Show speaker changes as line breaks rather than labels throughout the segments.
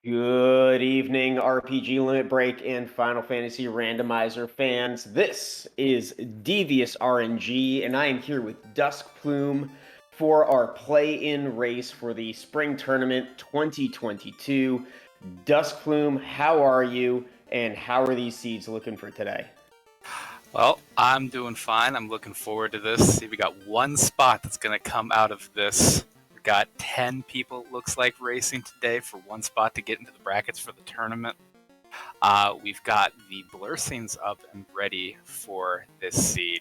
Good evening, RPG Limit Break and Final Fantasy Randomizer fans. This is Devious RNG, and I am here with Dusk Plume for our play-in race for the Spring Tournament 2022. Dusk Plume, how are you, and how are these seeds looking for today?
Well, I'm doing fine. I'm looking forward to this. See, we got one spot that's going to come out of this. We got 10 people, it looks like, racing today for one spot to get into the brackets for the tournament. We've got the Blursings up and ready for this seed.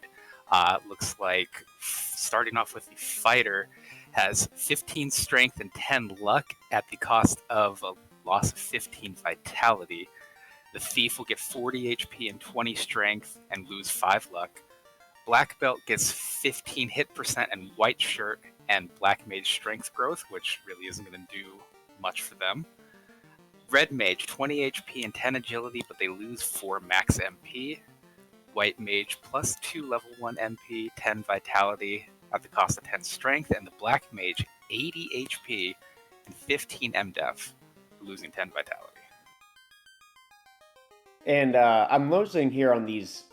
Looks like starting off with the fighter has 15 strength and 10 luck at the cost of a loss of 15 vitality. The thief will get 40 HP and 20 strength and lose 5 luck. Black belt gets 15 hit percent and white shirt and black mage strength growth, which really isn't going to do much for them. Red mage 20 HP and 10 agility, but they lose 4 max MP. White mage plus 2 level 1 MP, 10 vitality at the cost of 10 strength, and the black mage 80 HP and 15 MDef, losing 10 vitality.
And I'm noticing here on these.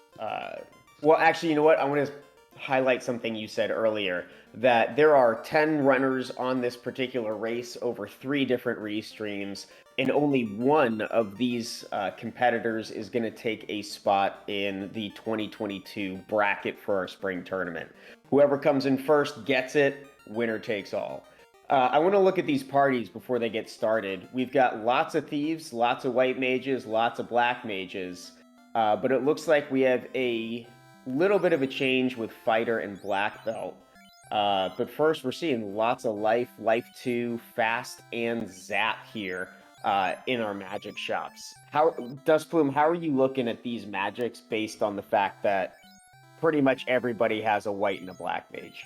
Well, actually, you know what? I want to highlight something you said earlier that there are 10 runners on this particular race over 3 different restreams, and only one of these competitors is going to take a spot in the 2022 bracket for our spring tournament. Whoever comes in first gets it, winner takes all. I want to look at these parties before they get started. We've got lots of thieves, lots of white mages, lots of black mages, but it looks like we have a little bit of a change with fighter and black belt. But first, we're seeing lots of life, life 2, fast, and zap here in our magic shops. Dustplume, how are you looking at these magics based on the fact that pretty much everybody has a white and a black mage?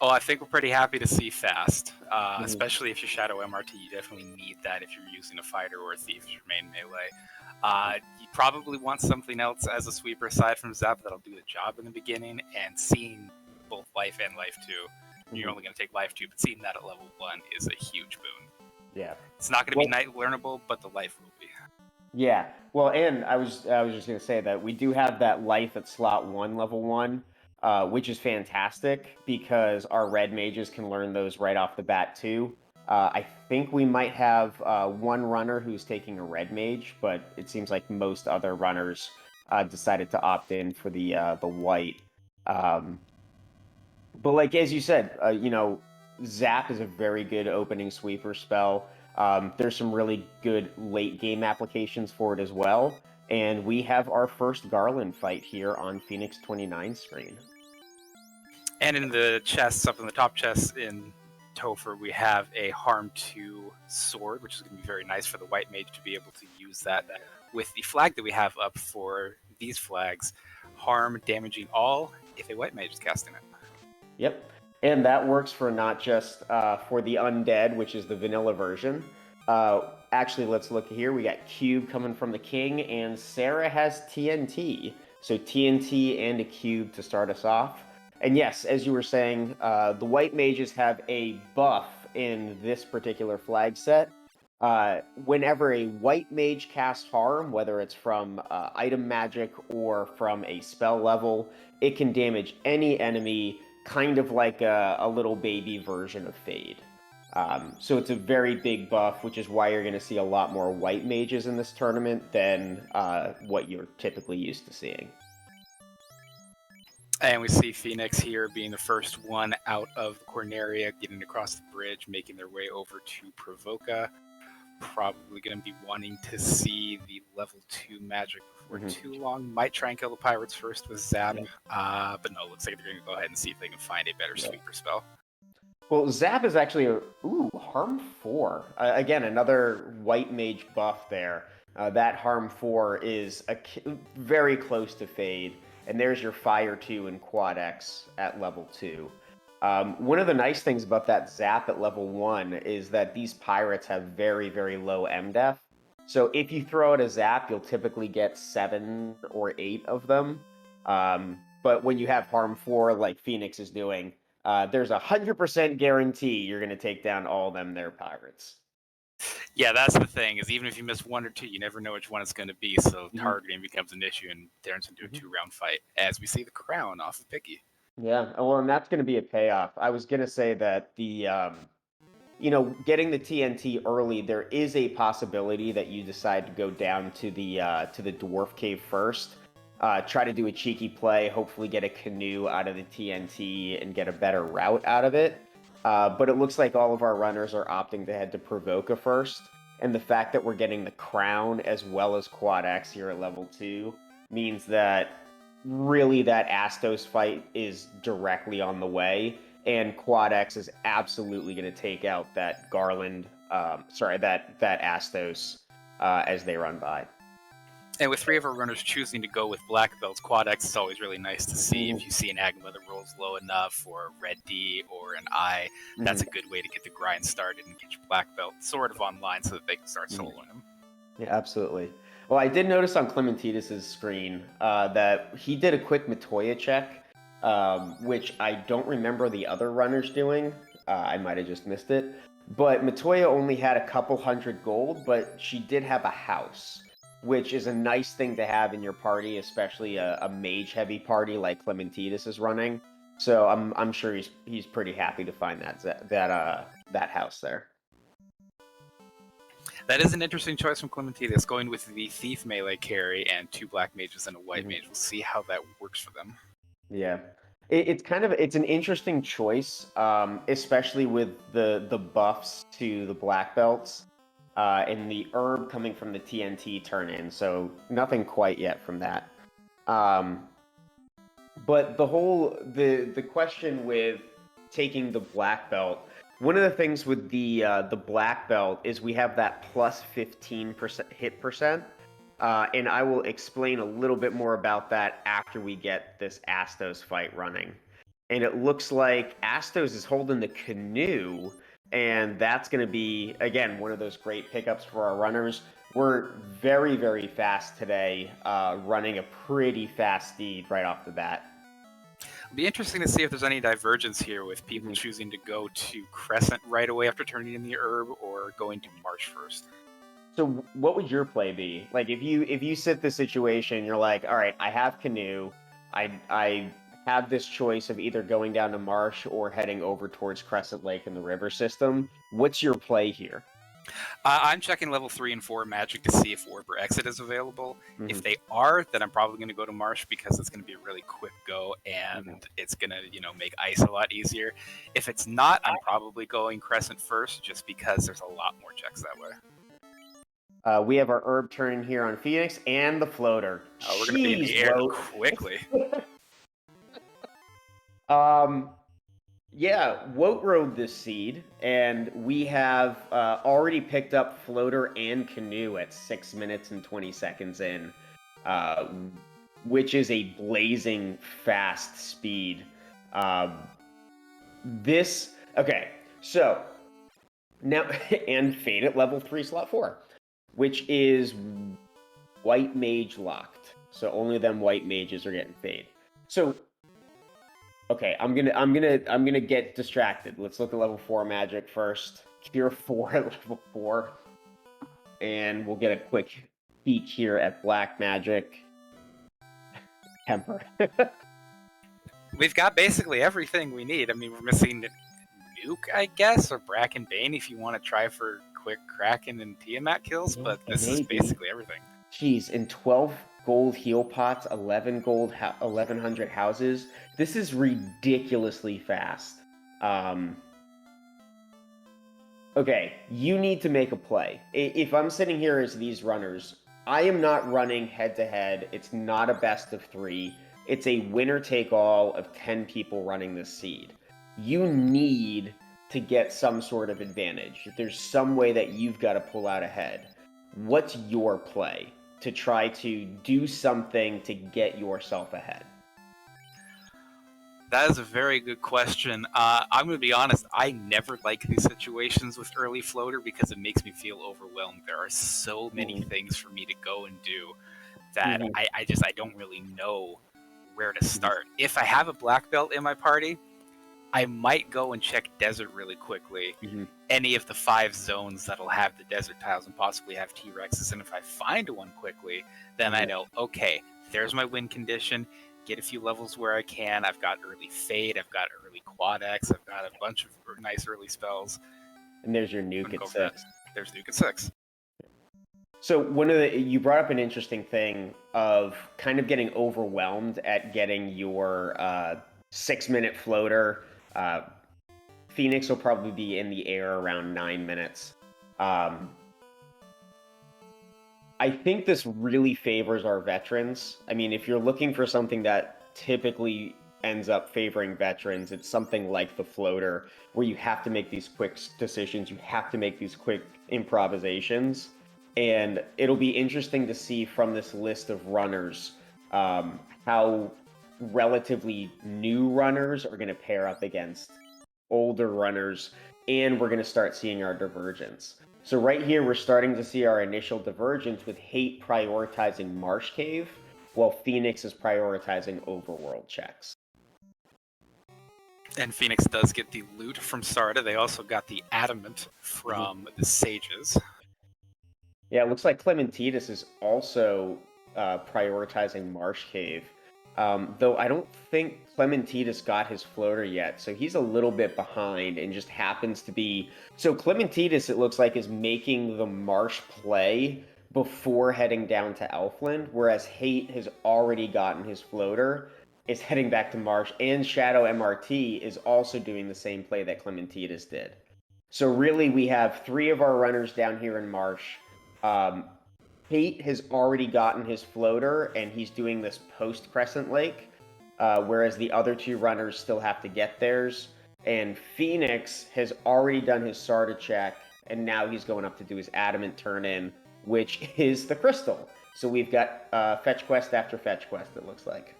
Oh, I think we're pretty happy to see fast, especially if you're Shadow MRT. You definitely need that if you're using a fighter or a thief as your main melee. You probably want something else as a sweeper aside from Zap that'll do the job in the beginning, and seeing both life and life 2, you're only going to take life 2, but seeing that at level 1 is a huge boon.
Yeah.
It's not going to be night learnable, but the life will be.
Yeah. Well, and I was just going to say that we do have that life at slot 1, level 1. Which is fantastic because our red mages can learn those right off the bat too. I think we might have one runner who's taking a red mage, but it seems like most other runners decided to opt in for the white. But like as you said, Zap is a very good opening sweeper spell. There's some really good late game applications for it as well. And we have our first Garland fight here on Phoenix 29 screen.
And in the chests, up in the top chest in Topher, we have a Harm 2 sword, which is going to be very nice for the white mage to be able to use that. With the flag that we have up for these flags, Harm damaging all if a white mage is casting it.
Yep. And that works for not just for the undead, which is the vanilla version. Actually, let's look here. We got Cube coming from the King, and Sarah has TNT. So TNT and a Cube to start us off. And yes, as you were saying, the white mages have a buff in this particular flag set. Whenever a white mage casts harm, whether it's from item magic or from a spell level, it can damage any enemy, kind of like a little baby version of Fade. So it's a very big buff, which is why you're going to see a lot more white mages in this tournament than what you're typically used to seeing.
And we see Phoenix here being the first one out of the Corneria, getting across the bridge, making their way over to Provoca. Probably going to be wanting to see the level 2 magic before too long. Might try and kill the pirates first with Zap, but no, looks like they're going to go ahead and see if they can find a better sweeper spell.
Well, Zap is actually Harm 4. Again, another white mage buff there. That Harm 4 is very close to Fade. And there's your Fire 2 and Quad X at level 2. One of the nice things about that Zap at level 1 is that these pirates have very, very low MDef. So if you throw out a Zap, you'll typically get 7 or 8 of them. But when you have Harm 4 like Phoenix is doing, there's a 100% guarantee you're going to take down all of them, their pirates.
Yeah, that's the thing, is even if you miss one or two, you never know which one it's going to be, so
Mhm.
targeting becomes an issue and turns into a
Mhm.
2-round fight, as we see the crown off of Picky.
Yeah, well, and that's going to be a payoff. I was going to say that getting the TNT early, there is a possibility that you decide to go down to the dwarf cave first. Try to do a cheeky play, hopefully get a canoe out of the TNT and get a better route out of it. But it looks like all of our runners are opting to head to Provoca first, and the fact that we're getting the crown as well as Quad X here at level 2 means that really that Astos fight is directly on the way, and Quad X is absolutely going to take out that Garland, that Astos as they run by.
And with 3 of our runners choosing to go with black belts, Quad X is always really nice to see.
Mhm.
If you see an Agma that rolls low enough, or a red D, or an I, that's
Mhm.
a good way to get the grind started and get your black belt sort of online so that they can start
Mhm.
soloing them.
Yeah, absolutely. Well, I did notice on Clementidis' screen that he did a quick Matoya check, which I don't remember the other runners doing. I might have just missed it. But Matoya only had a couple hundred gold, but she did have a house, which is a nice thing to have in your party, especially a mage-heavy party like Clementidis is running. So I'm sure he's pretty happy to find that house there.
That is an interesting choice from Clementidis, going with the Thief melee carry and 2 black mages and a white
Mhm.
mage. We'll see how that works for them.
Yeah. It's an interesting choice, especially with the buffs to the black belts, and the herb coming from the TNT turn in, so nothing quite yet from that. Um, but the question with taking the black belt, one of the things with the black belt is we have that plus 15% hit percent. And I will explain a little bit more about that after we get this Astos fight running. And it looks like Astos is holding the canoe, and that's going to be, again, one of those great pickups for our runners. We're very, very fast today, running a pretty fast speed right off the bat.
It'll be interesting to see if there's any divergence here with people
Mhm.
choosing to go to Crescent right away after turning in the herb, or going to Marsh first.
So what would your play be? Like if you sit this situation, you're like, all right, I have canoe. I have this choice of either going down to Marsh or heading over towards Crescent Lake in the river system. What's your play here?
I'm checking level 3 and 4 magic to see if Orb or Exit is available. If
Mhm.
they are, then I'm probably going to go to Marsh because it's going to be a really quick go
Mhm.
and it's going to, make ice a lot easier. If it's not, I'm probably going Crescent first just because there's a lot more checks that way.
We have our herb turn here on Phoenix and the floater.
Oh, we're going to be in the
Jeez,
air
Woat.
quickly.
um, Yeah, Woat rode this seed, and we have already picked up floater and canoe at 6 minutes and 20 seconds in, uh, which is a blazing fast speed. Um, okay, so now, and Fade at level 3 slot 4, which is white mage locked. So only them white mages are getting Fade. So okay, I'm gonna get distracted. Let's look at level 4 magic first. Cure 4 at level 4. And we'll get a quick peek here at black magic. Temper.
We've got basically everything we need. I mean, we're missing Nuke, I guess, or Bracken Bane if you want to try for quick Kraken and Tiamat kills, but this is
Maybe.
basically everything.
Jeez, in 12 gold heal pots, 11 gold, 1100 houses. This is ridiculously fast. Okay, you need to make a play. If I'm sitting here as these runners, I am not running head to head. It's not a best of 3. It's a winner take all of 10 people running this seed. You need to get some sort of advantage. There's some way that you've got to pull out ahead. What's your play to try to do something to get yourself ahead?
That is a very good question. I'm going to be honest, I never like these situations with early floater because it makes me feel overwhelmed. There are so many
Mhm.
things for me to go and do that
Mhm.
I don't really know where to start. If I have a black belt in my party, I might go and check desert really quickly.
Mhm.
Any of the 5 zones that'll have the desert tiles and possibly have T-Rexes. And if I find one quickly, then I know, okay, there's my win condition. Get a few levels where I can. I've got early Fade. I've got early Quad X. I've got a bunch of nice early spells.
And there's your nuke at 6.
There's nuke at 6.
So you brought up an interesting thing of kind of getting overwhelmed at getting your 6-minute floater. Phoenix will probably be in the air around 9 minutes. I think this really favors our veterans. I mean, if you're looking for something that typically ends up favoring veterans, it's something like the floater, where you have to make these quick decisions, you have to make these quick improvisations. And it'll be interesting to see from this list of runners how relatively new runners are going to pair up against older runners, and we're going to start seeing our divergence. So right here, we're starting to see our initial divergence with Hate prioritizing Marsh Cave, while Phoenix is prioritizing overworld checks.
And Phoenix does get the loot from Sarda. They also got the adamant from the sages.
Yeah, it looks like Clementitas is also prioritizing Marsh Cave. Though I don't think Clementitas got his floater yet, so he's a little bit behind and just happens to be... So Clementitas, it looks like, is making the Marsh play before heading down to Elfland, whereas Hate has already gotten his floater, is heading back to Marsh, and Shadow MRT is also doing the same play that Clementitas did. So really, we have 3 of our runners down here in Marsh. Hate has already gotten his floater, and he's doing this post-Crescent Lake, whereas the other 2 runners still have to get theirs. And Phoenix has already done his Sarda check, and now he's going up to do his Adamant turn-in, which is the Crystal. So we've got fetch quest after fetch quest, it looks like.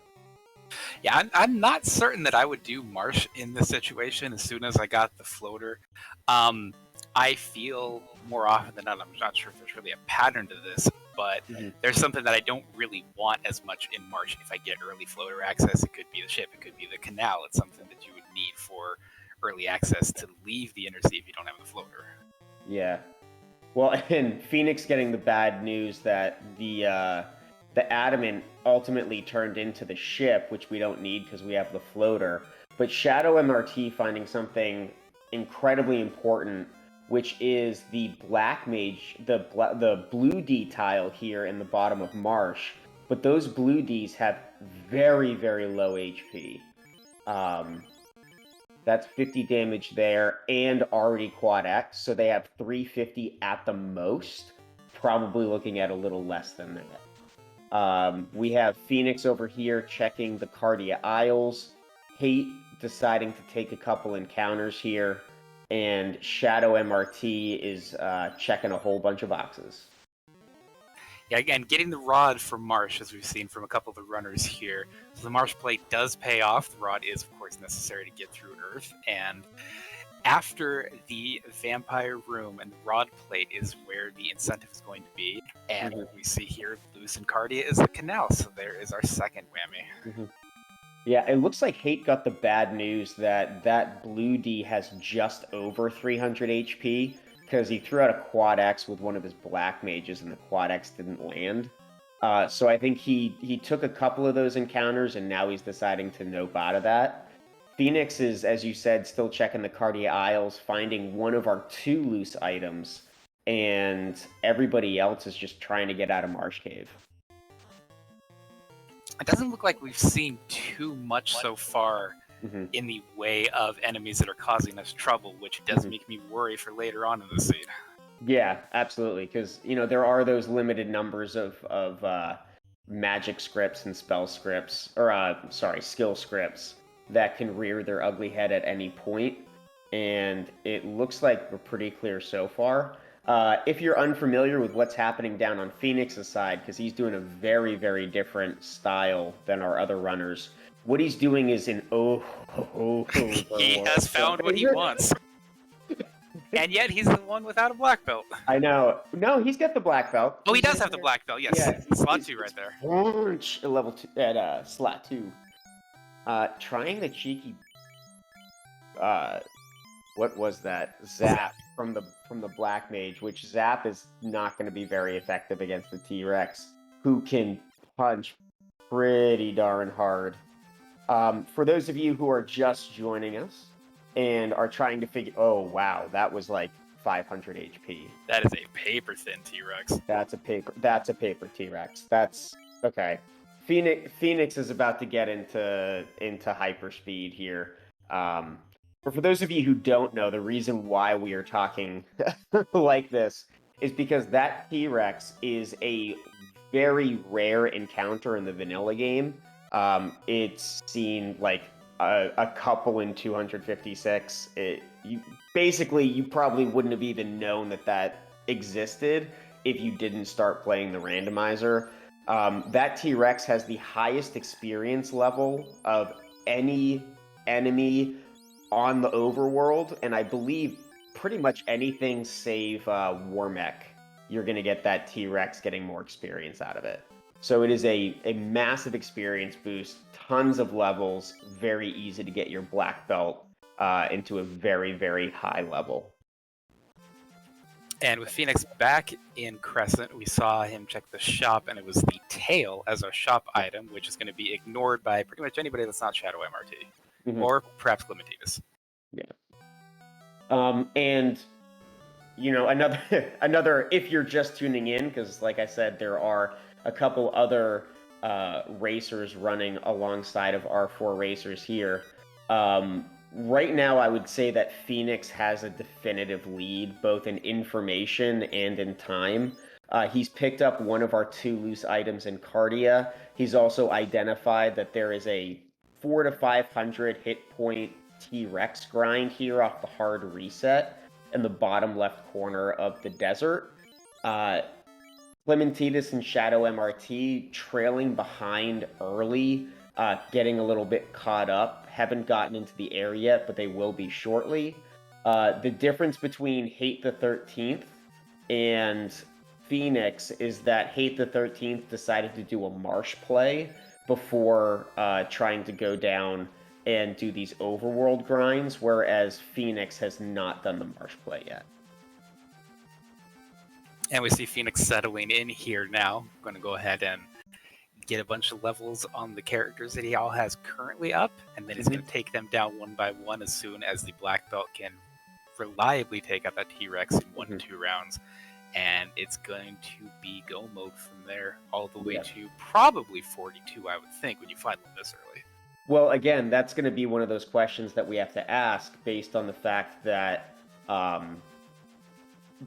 Yeah, I'm not certain that I would do Marsh in this situation as soon as I got the floater. I feel more often than not, I'm not sure if there's really a pattern to this, but there's something that I don't really want as much in Marsh if I get early floater access. It could be the ship, it could be the canal. It's something that you would need for early access to leave the Inner Sea if you don't have the floater.
Yeah. Well, and Phoenix getting the bad news that the Adamant ultimately turned into the ship, which we don't need because we have the floater. But Shadow MRT finding something incredibly important, which is the Black Mage, the blue D tile here in the bottom of Marsh. But those blue Ds have very, very low HP. That's 50 damage there, and already Quad X, so they have 350 at the most. Probably looking at a little less than that. We have Phoenix over here checking the Cardia Isles. Hate deciding to take a couple encounters here. And Shadow MRT is checking a whole bunch of boxes.
Yeah, again, getting the rod from Marsh, as we've seen from a couple of the runners here. So the Marsh plate does pay off. The rod is, of course, necessary to get through Earth. And after the Vampire Room and the rod plate is where the incentive is going to be. And what we see here, Loose and Cardia, is the canal. So there is our second whammy.
Yeah, it looks like Hate got the bad news that blue D has just over 300 HP because he threw out a Quad X with one of his Black Mages and the Quad X didn't land. So I think he took a couple of those encounters and now he's deciding to nope out of that. Phoenix is, as you said, still checking the Cardia Isles, finding one of our 2 loose items, and everybody else is just trying to get out of Marsh Cave.
It doesn't look like we've seen too much so far in the way of enemies that are causing us trouble, which does make me worry for later on in the scene.
Yeah, absolutely, because there are those limited numbers of magic scripts and spell scripts, or skill scripts that can rear their ugly head at any point, and it looks like we're pretty clear so far. If you're unfamiliar with what's happening down on Phoenix's side, because he's doing a very, very different style than our other runners, what he's doing is he
has found what he wants. And yet he's the one without a black belt.
I know. No, he's got the black belt.
Oh, he does have the black belt, yes. Yeah, slot 2 right there.
Level 2 at slot 2. Trying the cheeky... what was that? Zap from the Black Mage, which Zap is not going to be very effective against the T-Rex, who can punch pretty darn hard. For those of you who are just joining us and are trying to figure, oh wow, that was like 500 HP.
That is a paper thin T-Rex.
That's a paper T-Rex. That's okay. Phoenix is about to get into hyperspeed here. But for those of you who don't know, the reason why we are talking like this is because that T-Rex is a very rare encounter in the vanilla game. It's seen like a couple in 256. You probably wouldn't have even known that existed if you didn't start playing the randomizer. That T-Rex has the highest experience level of any enemy on the overworld, and I believe pretty much anything save Warmech, you're going to get that T-Rex getting more experience out of it. So it is a massive experience boost, tons of levels, very easy to get your black belt into a very, very high level.
And with Phoenix back in Crescent, we saw him check the shop, and it was the tail as our shop item, which is going to be ignored by pretty much anybody that's not Shadow MRT, or perhaps Clementinus.
Yeah. And you know, another if you're just tuning in, because like I said, there are a couple other racers running alongside of our 4 racers here. Right now, I would say that Phoenix has a definitive lead, both in information and in time. He's picked up one of our 2 loose items in Cardia. He's also identified that there is a 400 to 500 hit point T-Rex grind here off the hard reset in the bottom left corner of the desert. Clementinus and Shadow MRT trailing behind early, getting a little bit caught up. Haven't gotten into the air yet, but they will be shortly. The difference between Hate the 13th and Phoenix is that Hate the 13th decided to do a marsh play before trying to go down and do these overworld grinds, whereas Phoenix has not done the marsh play yet.
And we see Phoenix settling in here now. I'm going to go ahead and get a bunch of levels on the characters that he all has currently up, and then he's going to take them down one by one as soon as the black belt can reliably take out that T-Rex in 1 to 2 rounds. And it's going to be go mode from there all the way to probably 42, I would think, when you find them this early.
Well, again, that's going to be one of those questions that we have to ask based on the fact that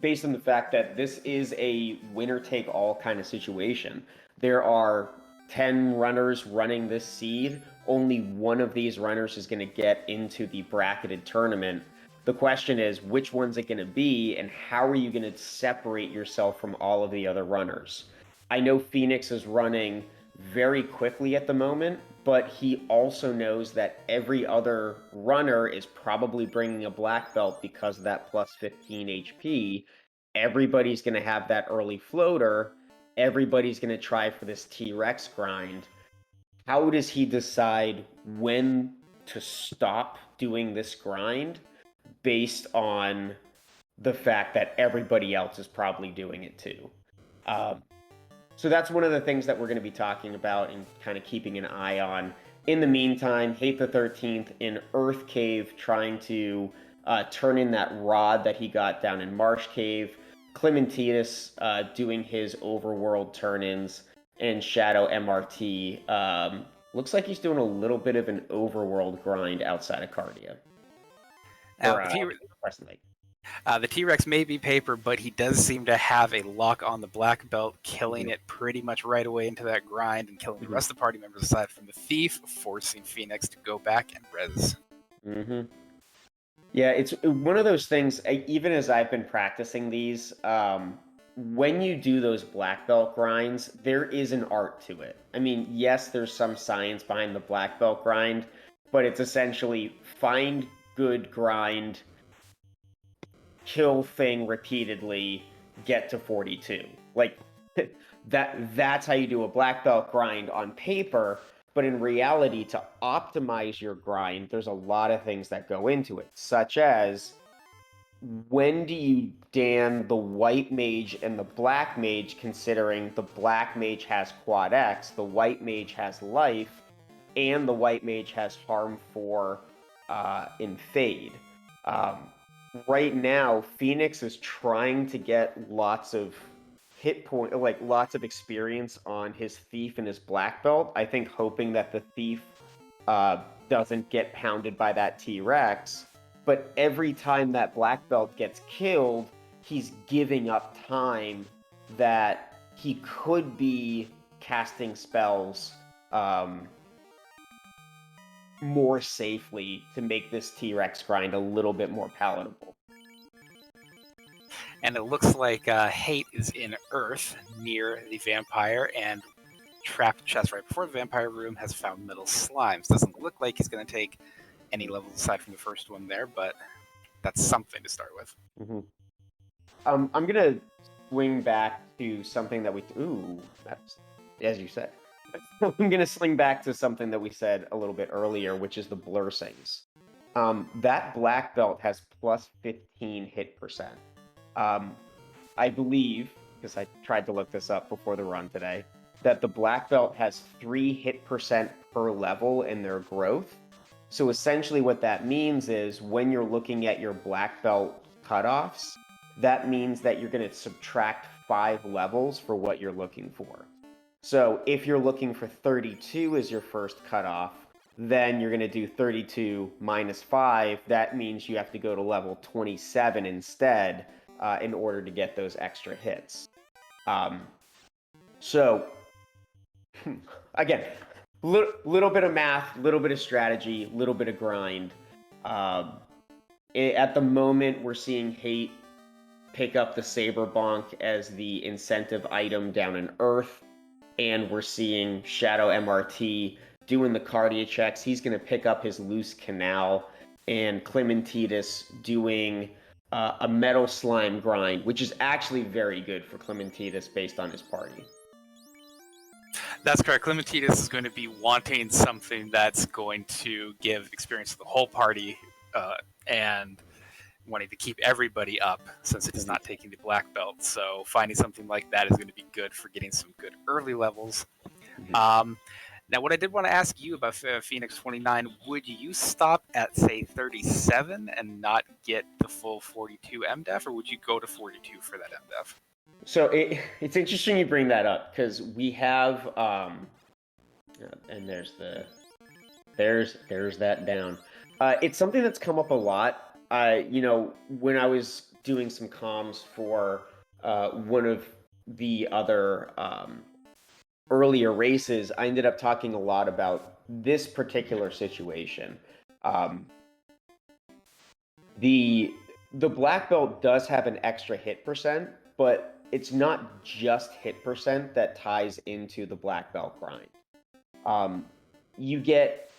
this is a winner-take-all kind of situation. There are 10 runners running this seed. Only one of these runners is going to get into the bracketed tournament. The question is, which one's it going to be, and how are you going to separate yourself from all of the other runners? I know Phoenix is running very quickly at the moment, but he also knows that every other runner is probably bringing a black belt because of that plus 15 HP. Everybody's going to have that early floater. Everybody's going to try for this T-Rex grind. How does he decide when to stop doing this grind based on the fact that everybody else is probably doing it too? So that's one of the things that we're going to be talking about and kind of keeping an eye on. In the meantime, Hate the 13th in Earth Cave trying to turn in that rod that he got down in Marsh Cave. Clementinus doing his overworld turn-ins, and Shadow MRT looks like he's doing a little bit of an overworld grind outside of Cardia.
The T-Rex may be paper, but he does seem to have a lock on the black belt, killing it pretty much right away into that grind and killing the rest of the party members aside from the thief, forcing Phoenix to go back and res.
Yeah, it's one of those things, even as I've been practicing these, when you do those black belt grinds, there is an art to it. I mean, yes, there's some science behind the black belt grind, but it's essentially find good grind, kill thing repeatedly, get to 42. Like, that's how you do a black belt grind on paper, But in reality, to optimize your grind, there's a lot of things that go into it, such as when do you dan the white mage and the black mage, considering the black mage has quad X, the white mage has life, and the white mage has harm 4 in fade. Um, right now, Phoenix is trying to get lots of hit point, like lots of experience on his thief and his black belt. I think hoping that the thief doesn't get pounded by that T-Rex. But every time that black belt gets killed, he's giving up time that he could be casting spells more safely to make this T-Rex grind a little bit more palatable.
And it looks like Hate is in Earth near the vampire and trapped chest right before the vampire room has found middle slimes. Doesn't look like he's going to take any levels aside from the first one there, but that's something to start with.
Mm-hmm. I'm gonna swing back to something that that's as you said. I'm gonna swing back to something that we said a little bit earlier, which is the blessings. That black belt has plus 15 hit percent. I believe, because I tried to look this up before the run today, that the black belt has 3 hit percent per level in their growth. So essentially what that means is when you're looking at your black belt cutoffs, that means that you're going to subtract 5 levels for what you're looking for. So if you're looking for 32 as your first cutoff, then you're going to do 32 minus 5. That means you have to go to level 27 instead in order to get those extra hits. So, again, little bit of math, little bit of strategy, little bit of grind. At the moment, we're seeing Hate pick up the Saber Bonk as the incentive item down in Earth, and we're seeing Shadow MRT doing the cardia checks. He's going to pick up his Loose Canal, and Clementitis doing a Metal Slime grind, which is actually very good for Clementitis based on his party.
That's correct. Clementitis is going to be wanting something that's going to give experience to the whole party and wanting to keep everybody up since it is not taking the black belt. So finding something like that is going to be good for getting some good early levels. Now, what I did want to ask you about Phoenix 29, would you stop at, say, 37 and not get the full 42 MDEF, or would you go to 42 for that MDEF?
So it's interesting you bring that up, because we have, and there's that down. It's something that's come up a lot. When I was doing some comms for one of the other earlier races, I ended up talking a lot about this particular situation. The black belt does have an extra hit percent, but it's not just hit percent that ties into the black belt grind. You get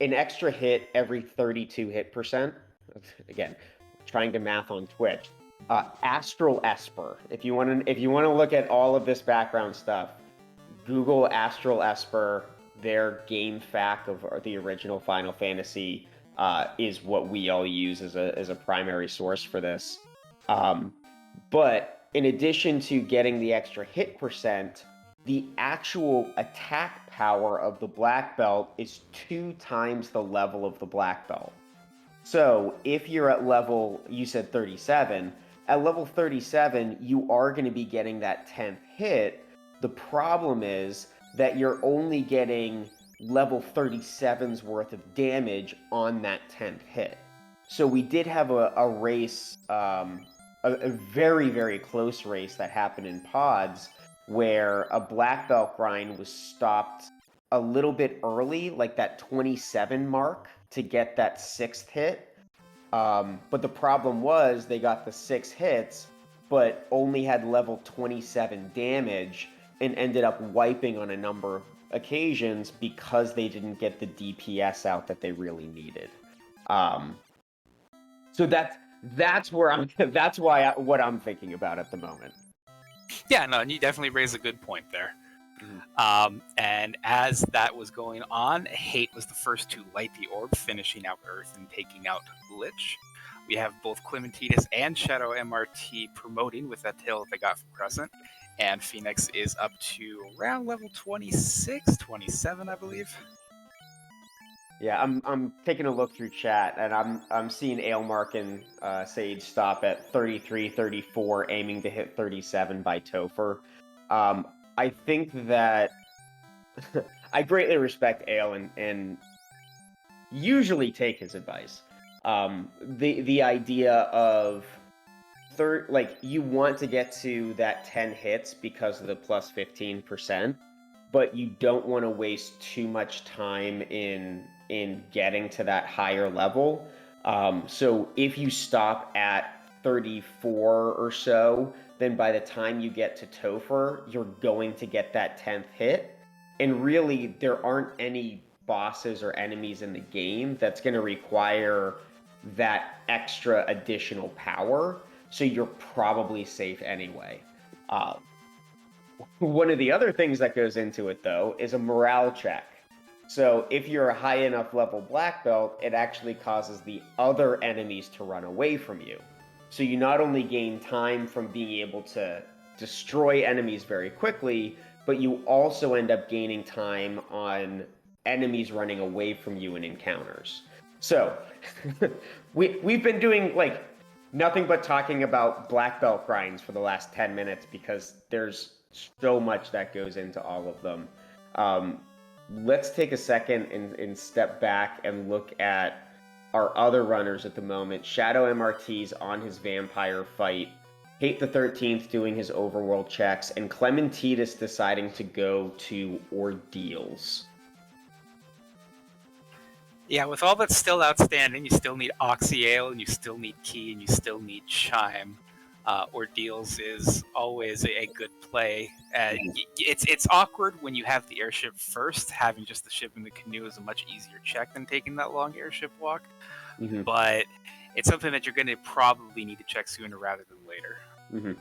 an extra hit every 32 hit percent. Again, trying to math on Twitch. Astral Esper. If you want to look at all of this background stuff, Google Astral Esper. Their game fact of the original Final Fantasy is what we all use as a primary source for this. But in addition to getting the extra hit percent, the actual attack power of the black belt is 2 times the level of the black belt. So if you're at level, you said 37, at level 37, you are going to be getting that 10th hit. The problem is that you're only getting level 37's worth of damage on that 10th hit. So we did have a race, a very, very close race that happened in pods where a black belt grind was stopped a little bit early, like that 27 mark, to get that 6th hit. But the problem was they got the 6 hits, but only had level 27 damage and ended up wiping on a number of occasions because they didn't get the DPS out that they really needed. So that's where what I'm thinking about at the moment.
Yeah, no, and you definitely raise a good point there. And as that was going on, Hate was the first to light the orb, finishing out Earth and taking out Lich. We have both Clementitas and Shadow MRT promoting with that tail that they got from Crescent. And Phoenix is up to around level 26, 27, I believe.
Yeah, I'm taking a look through chat, and I'm seeing Ailmark and Sage stop at 33, 34, aiming to hit 37 by Topher. I think that I greatly respect Ale and usually take his advice. The idea of like you want to get to that 10 hits because of the plus 15%, but you don't want to waste too much time in getting to that higher level. So if you stop at 34 or so, then by the time you get to Topher, you're going to get that 10th hit. And really, there aren't any bosses or enemies in the game that's going to require that extra additional power. So you're probably safe anyway. One of the other things that goes into it, though, is a morale check. So if you're a high enough level black belt, it actually causes the other enemies to run away from you. So you not only gain time from being able to destroy enemies very quickly, but you also end up gaining time on enemies running away from you in encounters. So we've been doing like nothing but talking about black belt grinds for the last 10 minutes because there's so much that goes into all of them. Let's take a second and step back and look at our other runners at the moment. Shadow MRT's on his vampire fight. Hate the 13th doing his overworld checks, and Clementitas deciding to go to ordeals.
Yeah, with all that's still outstanding, you still need Oxyale, and you still need Key, and you still need Chime. Ordeals is always a good play. It's awkward when you have the airship first. Having just the ship and the canoe is a much easier check than taking that long airship walk.
Mm-hmm.
But it's something that you're going to probably need to check sooner rather than later.
Mm-hmm.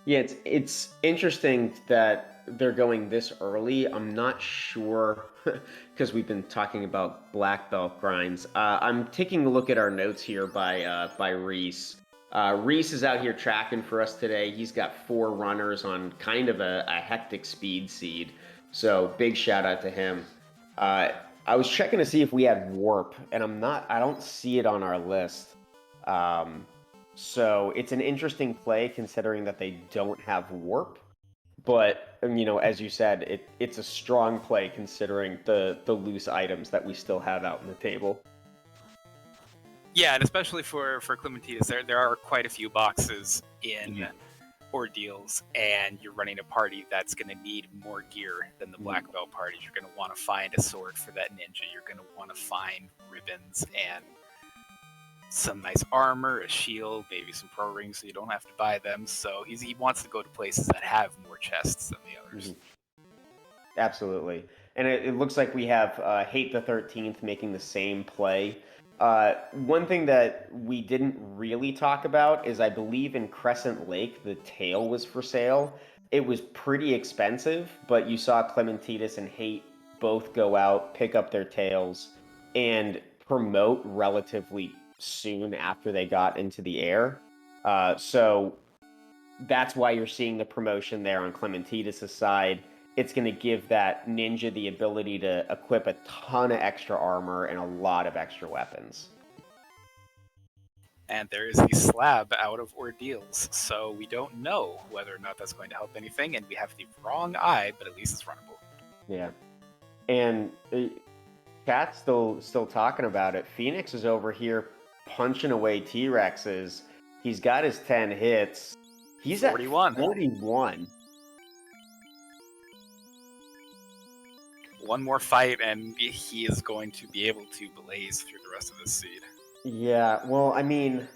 Yeah, it's interesting that they're going this early. I'm not sure because we've been talking about black belt grinds. I'm taking a look at our notes here by Reese. Reese is out here tracking for us today. He's got 4 runners on kind of a hectic speed seed. So big shout out to him. I was checking to see if we had warp, and I don't see it on our list. So it's an interesting play considering that they don't have warp. But as you said, it's a strong play considering the loose items that we still have out on the table.
Yeah, and especially for Clementitas, there are quite a few boxes in ordeals, and you're running a party that's going to need more gear than the black belt parties. You're going to want to find a sword for that ninja. You're going to want to find ribbons and some nice armor, a shield, maybe some pro rings so you don't have to buy them. So he wants to go to places that have more chests than the others.
Absolutely. And it looks like we have Hate the 13th making the same play. One thing that we didn't really talk about is I believe in Crescent Lake, the tail was for sale. It was pretty expensive, but you saw Clementitas and Hate both go out, pick up their tails, and promote relatively soon after they got into the air. So that's why you're seeing the promotion there on Clementitas' side. It's going to give that ninja the ability to equip a ton of extra armor and a lot of extra weapons.
And there is the slab out of ordeals, so we don't know whether or not that's going to help anything, and we have the wrong eye, but at least it's runnable.
Yeah. And chat's still talking about it. Phoenix is over here punching away T-Rexes. He's got his 10 hits. He's
41.
At 41.
One more fight, and he is going to be able to blaze through the rest of this seed.
Yeah, well, I mean,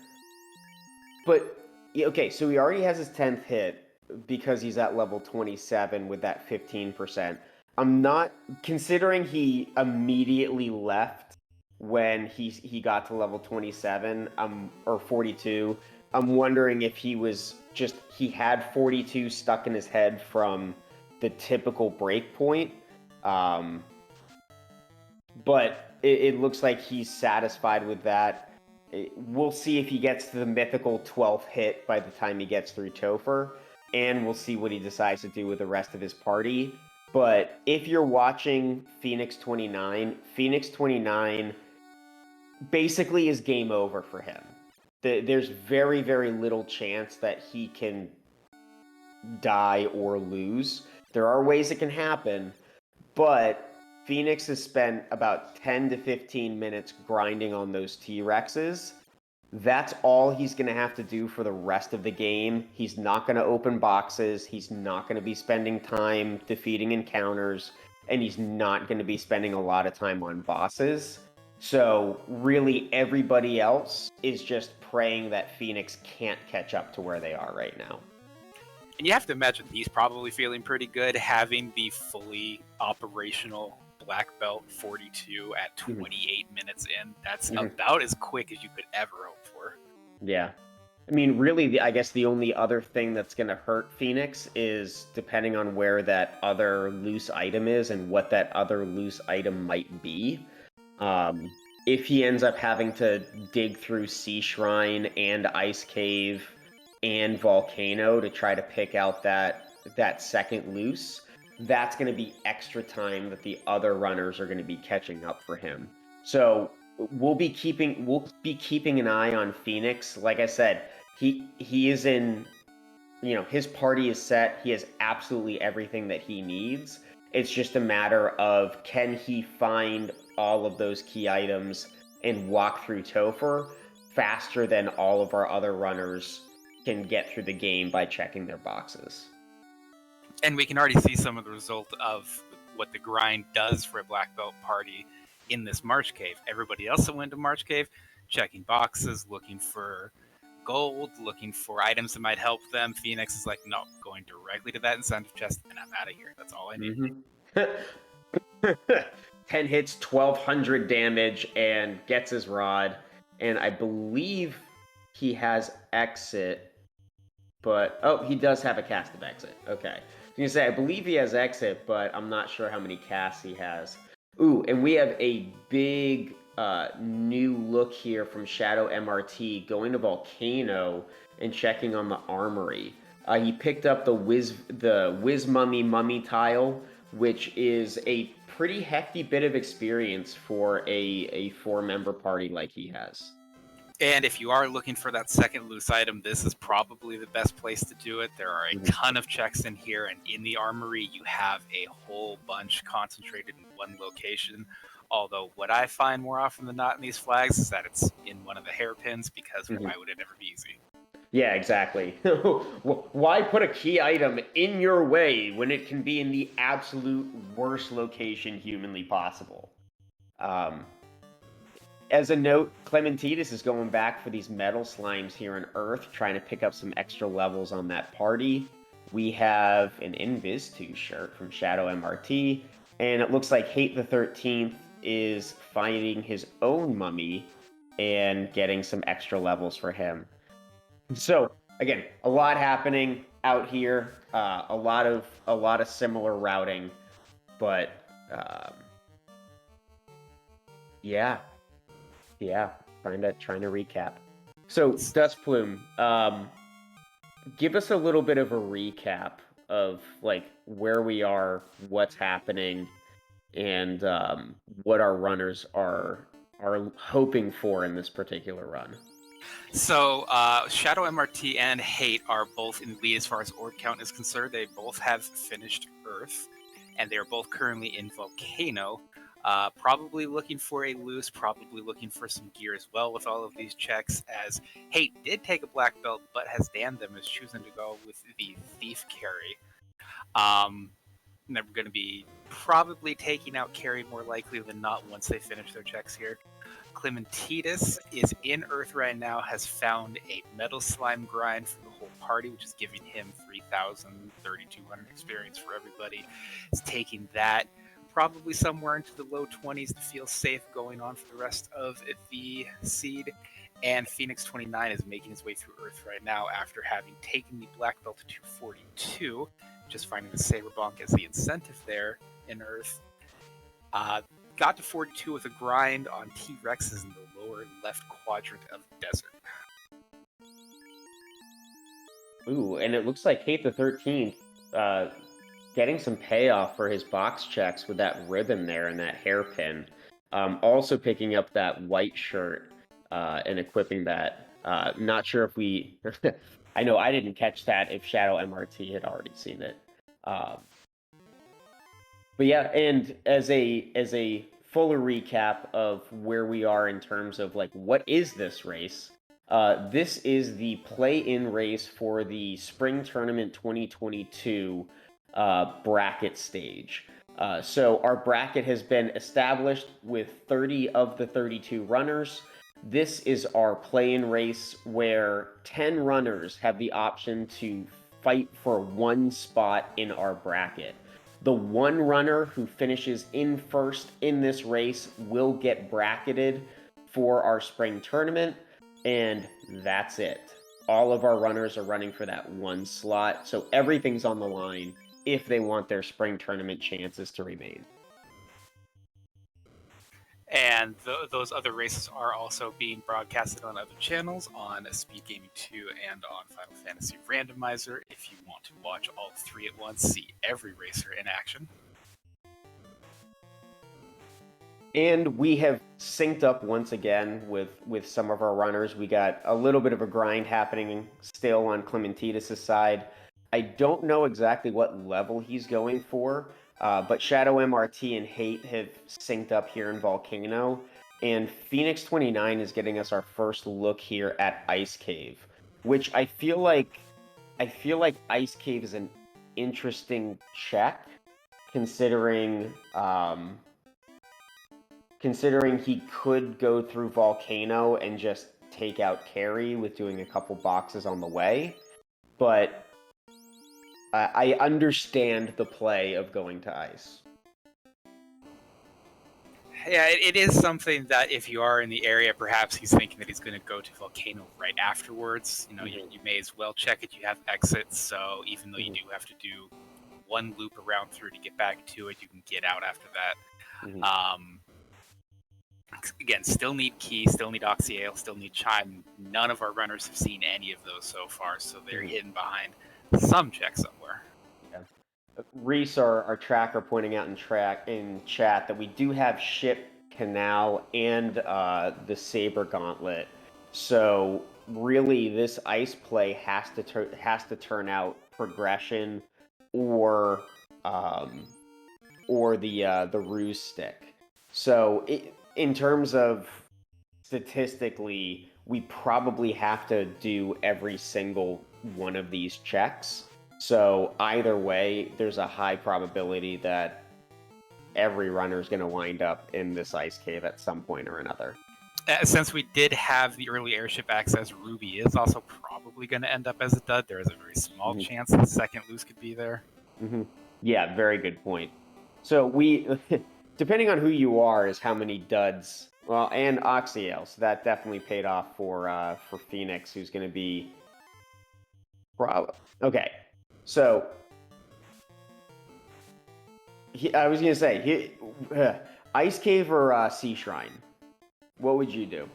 but okay, so he already has his 10th hit because he's at level 27 with that 15%. I'm not considering he immediately left when he got to level 27 or 42. I'm wondering if he had 42 stuck in his head from the typical break point. But it looks like he's satisfied with that. We'll see if he gets to the mythical 12th hit by the time he gets through Topher, and we'll see what he decides to do with the rest of his party. But if you're watching Phoenix 29, Phoenix 29 basically is game over for him. There's very, very little chance that he can die or lose. There are ways it can happen, but Phoenix has spent about 10 to 15 minutes grinding on those T-Rexes. That's all he's going to have to do for the rest of the game. He's not going to open boxes. He's not going to be spending time defeating encounters. And he's not going to be spending a lot of time on bosses. So really everybody else is just praying that Phoenix can't catch up to where they are right now.
And you have to imagine he's probably feeling pretty good having the fully operational black belt 42 at 28 minutes in. That's about as quick as you could ever hope for.
Yeah. I mean, really, I guess the only other thing that's going to hurt Phoenix is depending on where that other loose item is and what that other loose item might be. If he ends up having to dig through Sea Shrine and Ice Cave and Volcano to try to pick out that second loose, that's going to be extra time that the other runners are going to be catching up for him. So we'll be keeping an eye on Phoenix. Like I said, he is in, his party is set. He has absolutely everything that he needs. It's just a matter of, can he find all of those key items and walk through Topher faster than all of our other runners can get through the game by checking their boxes.
And we can already see some of the result of what the grind does for a black belt party in this March Cave. Everybody else that went to March Cave, checking boxes, looking for gold, looking for items that might help them. Phoenix is like, no, going directly to that incentive chest, and I'm out of here. That's all I need.
10 hits, 1,200 damage, and gets his rod. And I believe he has exit, but he does have a cast of exit. Okay. I was gonna say, I believe he has exit, but I'm not sure how many casts he has. Ooh, and we have a big new look here from Shadow MRT going to Volcano and checking on the armory. He picked up the Wiz Mummy tile, which is a pretty hefty bit of experience for a 4-member party like he has.
And if you are looking for that second loose item, this is probably the best place to do it. There are a ton of checks in here, and in the armory, you have a whole bunch concentrated in one location. Although what I find more often than not in these flags is that it's in one of the hairpins, because why would it ever be easy?
Yeah, exactly. Why put a key item in your way when it can be in the absolute worst location humanly possible? As a note, Clementitis is going back for these metal slimes here on Earth, trying to pick up some extra levels on that party. We have an Invis2 shirt from Shadow MRT, and it looks like Hate the 13th is finding his own mummy and getting some extra levels for him. So, again, a lot happening out here, a lot of similar routing, but yeah, trying to recap. So, Dustplume, give us a little bit of a recap of like where we are, what's happening, and what our runners are hoping for in this particular run.
So, Shadow MRT and Hate are both in the lead as far as org count is concerned. They both have finished Earth, and they are both currently in Volcano. Probably looking for a loose, probably looking for some gear as well with all of these checks, as Hate did take a black belt, but has damned them, is choosing to go with the Thief Carry. They're going to be probably taking out Carry more likely than not once they finish their checks here. Clementitis is in Earth right now, has found a metal slime grind for the whole party, which is giving him 3,000, 3,200 experience for everybody. Is taking that probably somewhere into the low 20s to feel safe going on for the rest of the seed. And Phoenix 29 is making his way through Earth right now after having taken the black belt to 242. just finding the Saber Bonk as the incentive there in Earth. Got to 42 with a grind on T-Rexes in the lower left quadrant of Desert.
Ooh, and it looks like Kate the 13th getting some payoff for his box checks with that ribbon there and that hairpin. Also picking up that white shirt and equipping that. Not sure if we... I know I didn't catch that if Shadow MRT had already seen it. But yeah, and as a fuller recap of where we are in terms of like what is this race? This is the play-in race for the Spring Tournament 2022 bracket stage. So our bracket has been established with 30 of the 32 runners. This is our play-in race where 10 runners have the option to fight for one spot in our bracket. The one runner who finishes in first in this race will get bracketed for our spring tournament, and that's it. All of our runners are running for that one slot, so everything's on the line if they want their spring tournament chances to remain.
And those other races are also being broadcasted on other channels, on Speed Gaming 2 and on Final Fantasy Randomizer. If you want to watch all three at once, see every racer in action.
And we have synced up once again with some of our runners. We got a little bit of a grind happening still on Clementitas' side. I don't know exactly what level he's going for, but Shadow MRT and Hate have synced up here in Volcano, and Phoenix 29 is getting us our first look here at Ice Cave, which I feel like Ice Cave is an interesting check, considering he could go through Volcano and just take out Carry with doing a couple boxes on the way, but I understand the play of going to Ice.
Yeah, it is something that if you are in the area, perhaps he's thinking that he's going to go to Volcano right afterwards. You know, you may as well check it. You have exits, so even though you do have to do one loop around through to get back to it, you can get out after that. Again, still need Key, still need Oxyale, still need Chime. None of our runners have seen any of those so far, so they're hidden behind some check somewhere.
Yeah. Reese, our tracker, pointing out in chat that we do have Ship, Canal, and the Saber Gauntlet. So really, this ice play has to turn out progression or the ruse stick. So in terms of statistically, we probably have to do every single one of these checks. So either way, there's a high probability that every runner is going to wind up in this ice cave at some point or another.
Since we did have the early airship access, Ruby is also probably going to end up as a dud. There is a very small chance the second loose could be there.
Yeah, very good point. So we, depending on who you are, is how many duds. Well, and Oxyale, so that definitely paid off for Phoenix, who's going to be. Okay, so I was going to say, Ice Cave or Sea Shrine. What would you do?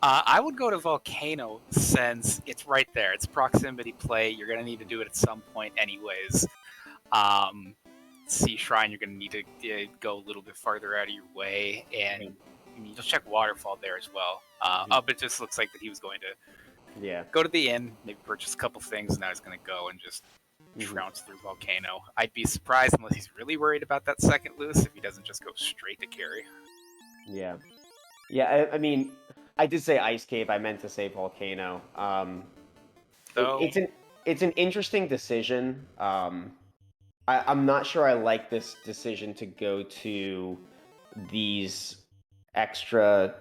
I would go to Volcano since it's right there. It's proximity play. You're going to need to do it at some point anyways. Sea Shrine, you're going to need to go a little bit farther out of your way, and you'll check Waterfall there as well. But it just looks like that he was going to go to the inn, maybe purchase a couple things, and now he's going to go and just trounce through Volcano. I'd be surprised unless he's really worried about that second loose if he doesn't just go straight to Carry.
Yeah, I mean, I did say Ice Cave. I meant to say Volcano. It's an interesting decision. I'm not sure I like this decision to go to these extra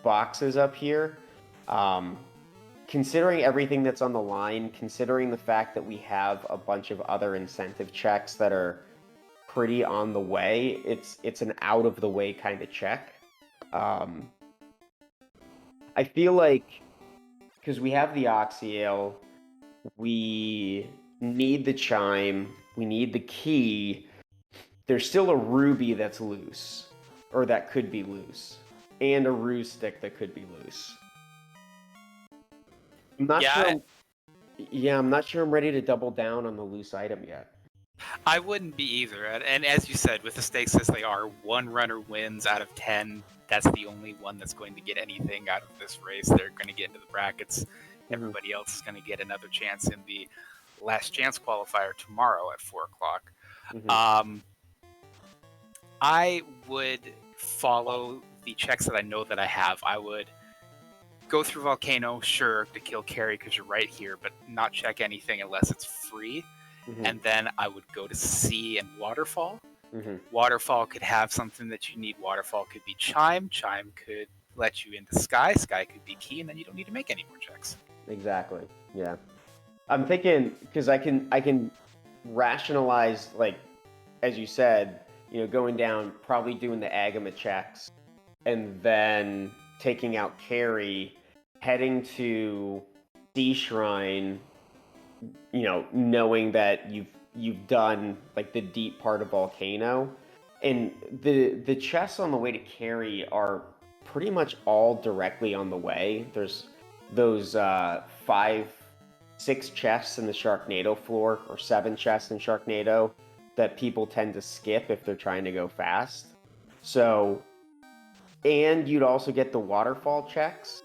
boxes up here. Considering everything that's on the line, considering the fact that we have a bunch of other incentive checks that are pretty on the way, it's an out of the way kind of check. I feel like because we have the Oxyale, we need the chime, we need the key. There's still a ruby that's loose, or that could be loose, and a ruse stick that could be loose. I'm not
Yeah,
sure. I'm not sure I'm ready to double down on the loose item yet.
I wouldn't be either. And as you said, with the stakes as they are, one runner wins out of 10. That's the only one that's going to get anything out of this race. They're going to get into the brackets. Everybody else is going to get another chance in the last chance qualifier tomorrow at 4 o'clock. I would follow the checks that I know that I have. I would go through Volcano, sure, to kill Carry because you're right here, but not check anything unless it's free. And then I would go to Sea and Waterfall. Waterfall could have something that you need. Waterfall could be Chime. Chime could let you into Sky. Sky could be Key, and then you don't need to make any more checks.
Exactly. Yeah. I'm thinking because I can rationalize, like, as you said, going down, probably doing the Agama checks, and then taking out Carry, heading to Sea Shrine, knowing that you've done like the deep part of Volcano, and the chests on the way to Carry are pretty much all directly on the way. There's those 6 chests in the Sharknado floor, or 7 chests in Sharknado, that people tend to skip if they're trying to go fast. So, and you'd also get the waterfall checks.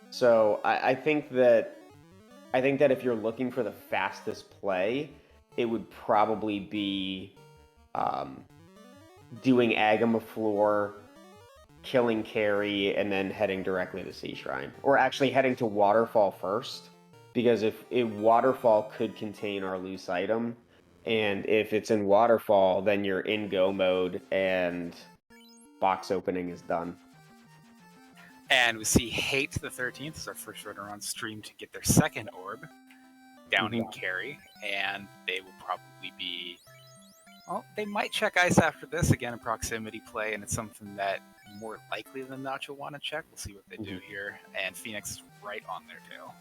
So I think that if you're looking for the fastest play, it would probably be doing Agama floor, killing Carry, and then heading directly to Sea Shrine. Or actually heading to Waterfall first, because if Waterfall could contain our loose item, and if it's in Waterfall, then you're in go mode, and box opening is done.
And we see Hate the 13th is our first runner on stream to get their second orb down in Carry, and they will probably be... Well, they might check ice after this. Again, a proximity play, and it's something that more likely than not you'll want to check. We'll see what they do here. And Phoenix is right on their tail.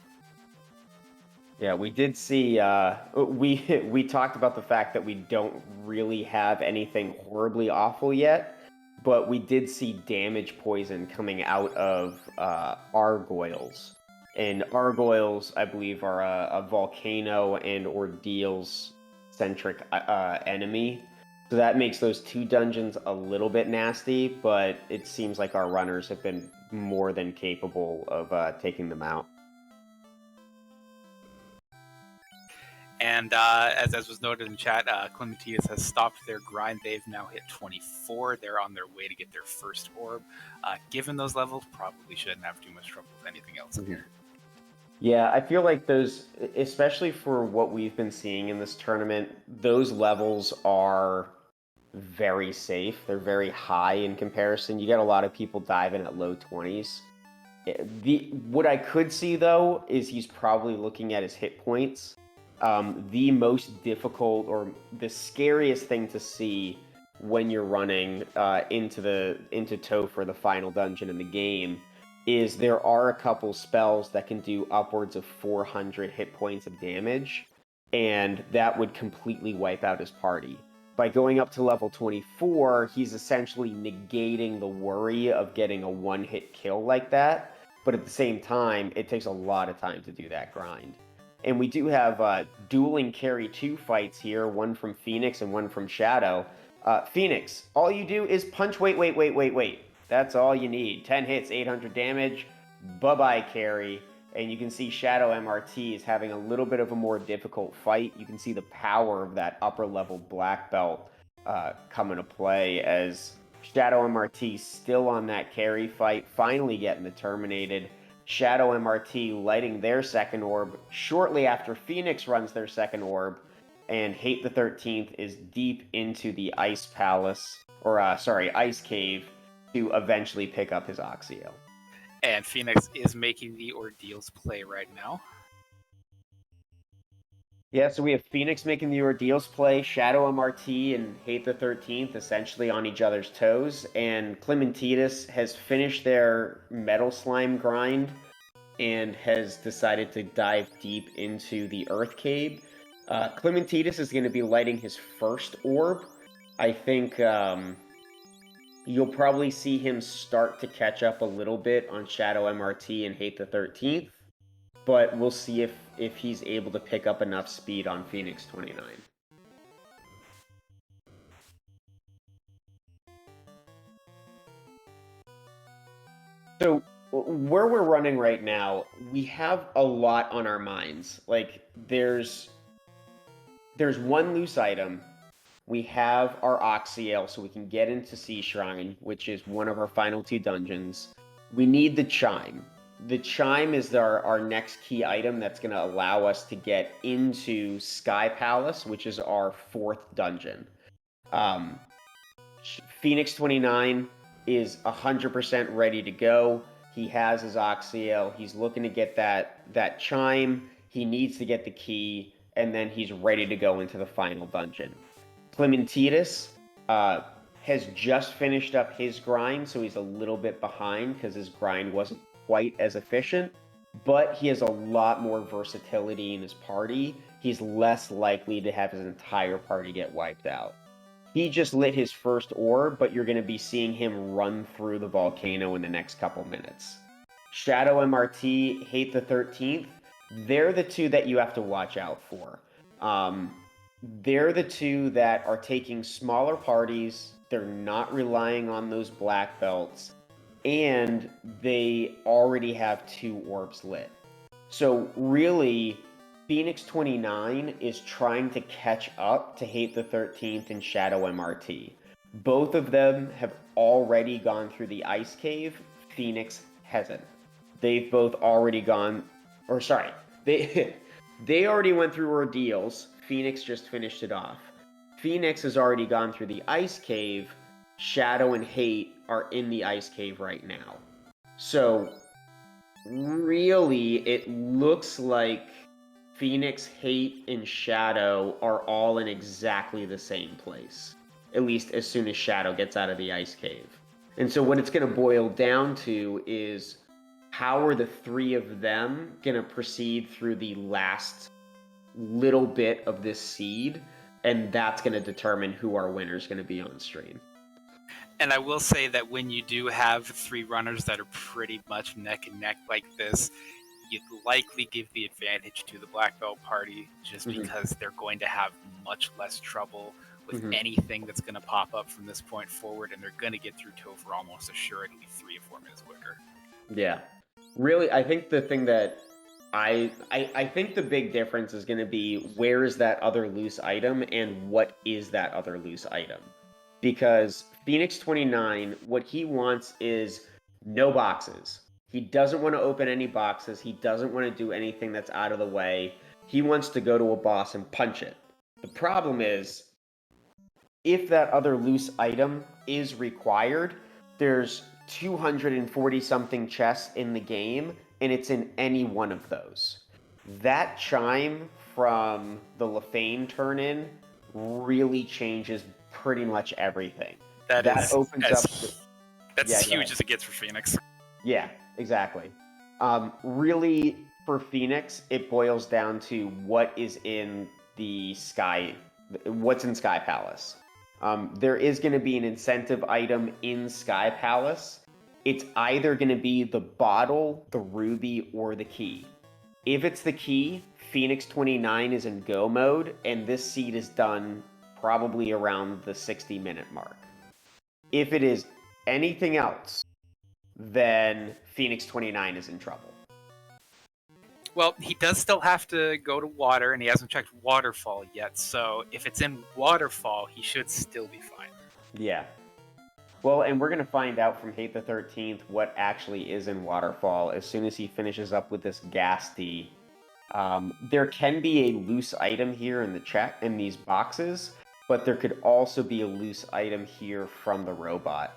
Yeah, we did see, we talked about the fact that we don't really have anything horribly awful yet, but we did see damage poison coming out of Argoyles. And Argoyles, I believe, are a volcano and ordeals-centric enemy. So that makes those 2 dungeons a little bit nasty, but it seems like our runners have been more than capable of taking them out.
And as was noted in chat, Clementius has stopped their grind. They've now hit 24. They're on their way to get their first orb. Given those levels, probably shouldn't have too much trouble with anything else in here.
Yeah, I feel like those, especially for what we've been seeing in this tournament, those levels are very safe. They're very high in comparison. You get a lot of people diving at low 20s. What I could see, though, is he's probably looking at his hit points. The most difficult, or the scariest thing to see when you're running into Toe for the final dungeon in the game is there are a couple spells that can do upwards of 400 hit points of damage, and that would completely wipe out his party. By going up to level 24, he's essentially negating the worry of getting a one-hit kill like that, but at the same time, it takes a lot of time to do that grind. And we do have dueling Carry 2 fights here, one from Phoenix and one from Shadow. Phoenix, all you do is punch, wait. That's all you need. 10 hits, 800 damage. Bye-bye, Carry. And you can see Shadow MRT is having a little bit of a more difficult fight. You can see the power of that upper-level black belt come into play as Shadow MRT still on that Carry fight, finally getting the terminated. Shadow MRT lighting their second orb shortly after Phoenix runs their second orb, and Hate the 13th is deep into the Ice Palace, or Ice Cave, to eventually pick up his Oxio.
And Phoenix is making the ordeals play right now.
Yeah, so we have Phoenix making the ordeals play, Shadow MRT and Hate the 13th essentially on each other's toes, and Clementitus has finished their Metal Slime grind and has decided to dive deep into the Earth Cave. Clementitis is going to be lighting his first orb. I think you'll probably see him start to catch up a little bit on Shadow MRT and Hate the 13th, but we'll see if he's able to pick up enough speed on Phoenix 29. So where we're running right now, we have a lot on our minds. Like there's one loose item. We have our Oxyale, so we can get into Sea Shrine, which is one of our final 2 dungeons. We need the Chime. The Chime is our next key item that's going to allow us to get into Sky Palace, which is our 4th dungeon. Phoenix 29 is 100% ready to go. He has his Oxyale. He's looking to get that Chime. He needs to get the key, and then he's ready to go into the final dungeon. Clementitis has just finished up his grind, so he's a little bit behind because his grind wasn't quite as efficient, but he has a lot more versatility in his party. He's less likely to have his entire party get wiped out. He just lit his first orb, but you're going to be seeing him run through the volcano in the next couple minutes. Shadow MRT, Hate the 13th, they're the 2 that you have to watch out for. They're the 2 that are taking smaller parties, they're not relying on those black belts, and they already have 2 orbs lit. So really, Phoenix 29 is trying to catch up to Hate the 13th and Shadow MRT. Both of them have already gone through the Ice Cave. Phoenix hasn't. They've both already gone, or sorry, they already went through ordeals. Phoenix just finished it off. Phoenix has already gone through the Ice Cave. Shadow and Hate are in the Ice Cave right now. So, really, it looks like Phoenix, Hate, and Shadow are all in exactly the same place. At least as soon as Shadow gets out of the Ice Cave. And so what it's going to boil down to is how are the 3 of them going to proceed through the last little bit of this seed, and that's going to determine who our winner is going to be on stream.
And I will say that when you do have 3 runners that are pretty much neck and neck like this, you'd likely give the advantage to the black belt party just because they're going to have much less trouble with anything that's going to pop up from this point forward, and they're going to get through Topher almost assuredly 3 or 4 minutes quicker.
Yeah. Really, I think the thing that I think the big difference is going to be where is that other loose item and what is that other loose item. Because Phoenix 29, what he wants is no boxes. He doesn't want to open any boxes. He doesn't want to do anything that's out of the way. He wants to go to a boss and punch it. The problem is, if that other loose item is required, there's 240 something chests in the game, and it's in any one of those. That Chime from the Lefane turn-in really changes pretty much everything.
That opens
up.
That's as huge as it gets for Phoenix.
Yeah, exactly. Really, for Phoenix, it boils down to what is in the Sky, what's in Sky Palace. There is going to be an incentive item in Sky Palace. It's either going to be the bottle, the ruby, or the key. If it's the key, Phoenix 29 is in go mode, and this seed is done probably around the 60-minute mark. If it is anything else, then Phoenix 29 is in trouble.
Well, he does still have to go to water, and he hasn't checked Waterfall yet, so if it's in Waterfall, he should still be fine.
Yeah. Well, and we're going to find out from Hate the 13th what actually is in Waterfall as soon as he finishes up with this Ghastly. There can be a loose item here in the check in these boxes, but there could also be a loose item here from the robot.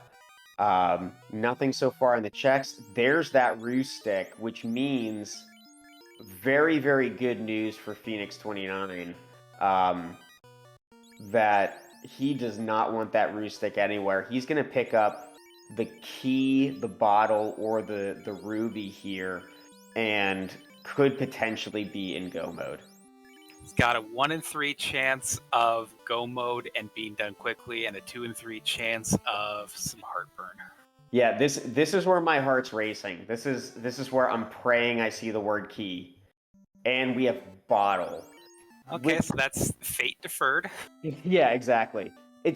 Nothing so far in the checks. There's that roost stick, which means very, very good news for Phoenix 29. That he does not want that roost stick anywhere. He's going to pick up the key, the bottle, or the ruby here, and could potentially be in go mode.
He's got a 1 in 3 chance of go mode and being done quickly, and a 2 in 3 chance of some heartburn.
Yeah, this is where my heart's racing. This is where I'm praying I see the word key. And we have bottle.
Okay, so that's fate deferred.
Yeah, exactly.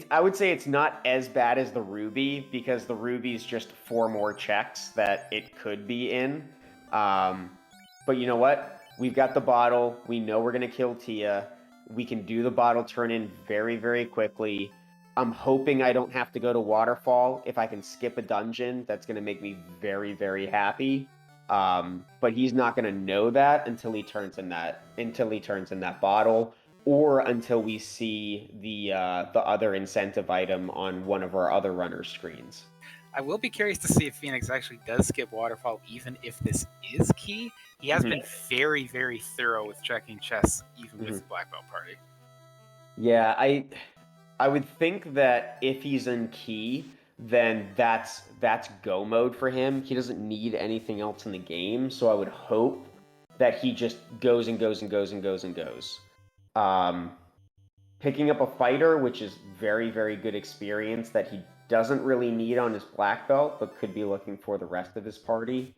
I would say it's not as bad as the ruby because the ruby's just 4 more checks that it could be in. But you know what? We've got the bottle. We know we're gonna kill Tia. We can do the bottle turn in very, very quickly. I'm hoping I don't have to go to Waterfall. If I can skip a dungeon, that's gonna make me very, very happy. But he's not gonna know that until he turns in that bottle, or until we see the other incentive item on one of our other runner screens.
I will be curious to see if Phoenix actually does skip Waterfall, even if this is key. He has been very, very thorough with checking chests, even with the Black Belt party.
Yeah, I would think that if he's in key, then that's go mode for him. He doesn't need anything else in the game, so I would hope that he just goes and goes and goes and goes and goes. Picking up a fighter, which is very, very good experience that he doesn't really need on his black belt, but could be looking for the rest of his party.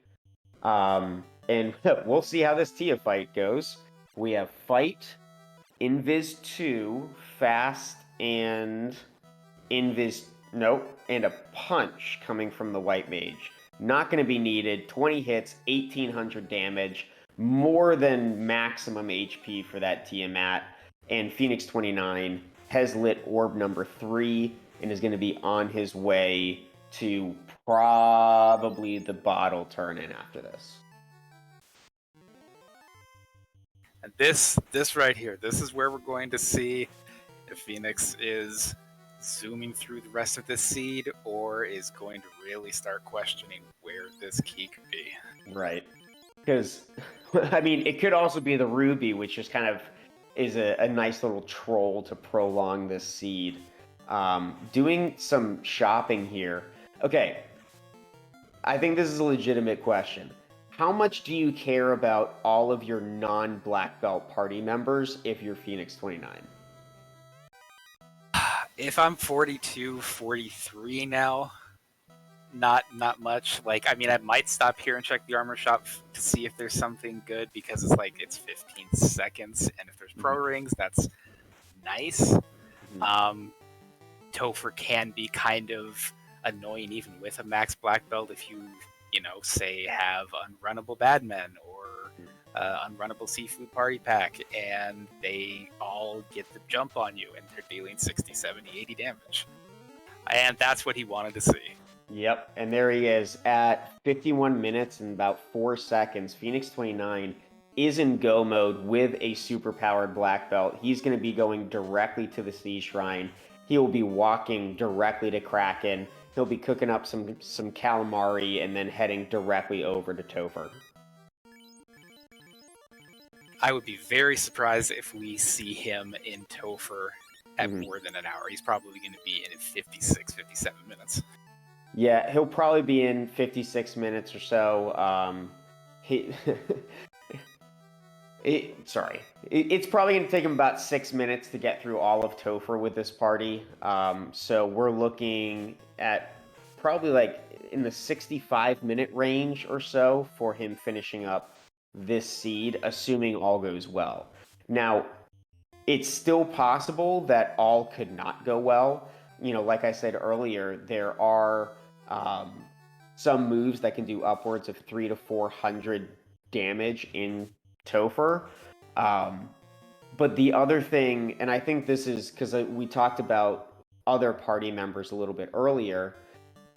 And we'll see how this Tia fight goes. We have fight, Invis 2, fast, and Invis, nope, and a punch coming from the white mage. Not going to be needed. 20 hits, 1800 damage, more than maximum HP for that Tiamat. And Phoenix 29 has lit orb number 3 and is going to be on his way to probably the bottle turn in after this.
And this right here, this is where we're going to see if Phoenix is zooming through the rest of this seed or is going to really start questioning where this key could be.
Right. Because, I mean, it could also be the ruby, which just kind of is a nice little troll to prolong this seed. Doing some shopping here. Okay, I think this is a legitimate question. How much do you care about all of your non-black belt party members if you're Phoenix 29?
If I'm 42, 43 now, not much. Like, I mean, I might stop here and check the armor shop to see if there's something good, because it's like it's 15 seconds, and if there's pro rings, that's nice. Topher can be kind of annoying even with a max black belt if you say have unrunnable badmen or unrunnable seafood party pack, and they all get the jump on you and they're dealing 60, 70, 80 damage. And that's what he wanted to see.
Yep, and there he is at 51 minutes and about 4 seconds. Phoenix 29 is in go mode with a super-powered black belt. He's going to be going directly to the Sea Shrine. He will be walking directly to Kraken. He'll be cooking up some calamari and then heading directly over to Topher.
I would be very surprised if we see him in Topher at more than an hour. He's probably going to be in 56, 57 minutes.
Yeah, he'll probably be in 56 minutes or so. It's probably going to take him about 6 minutes to get through all of Topher with this party. So we're looking at probably like in the 65-minute range or so for him finishing up this seed, assuming all goes well. Now, it's still possible that all could not go well. Like I said earlier, there are some moves that can do upwards of 300 to 400 damage in Topher. But the other thing, and I think this is because we talked about other party members a little bit earlier,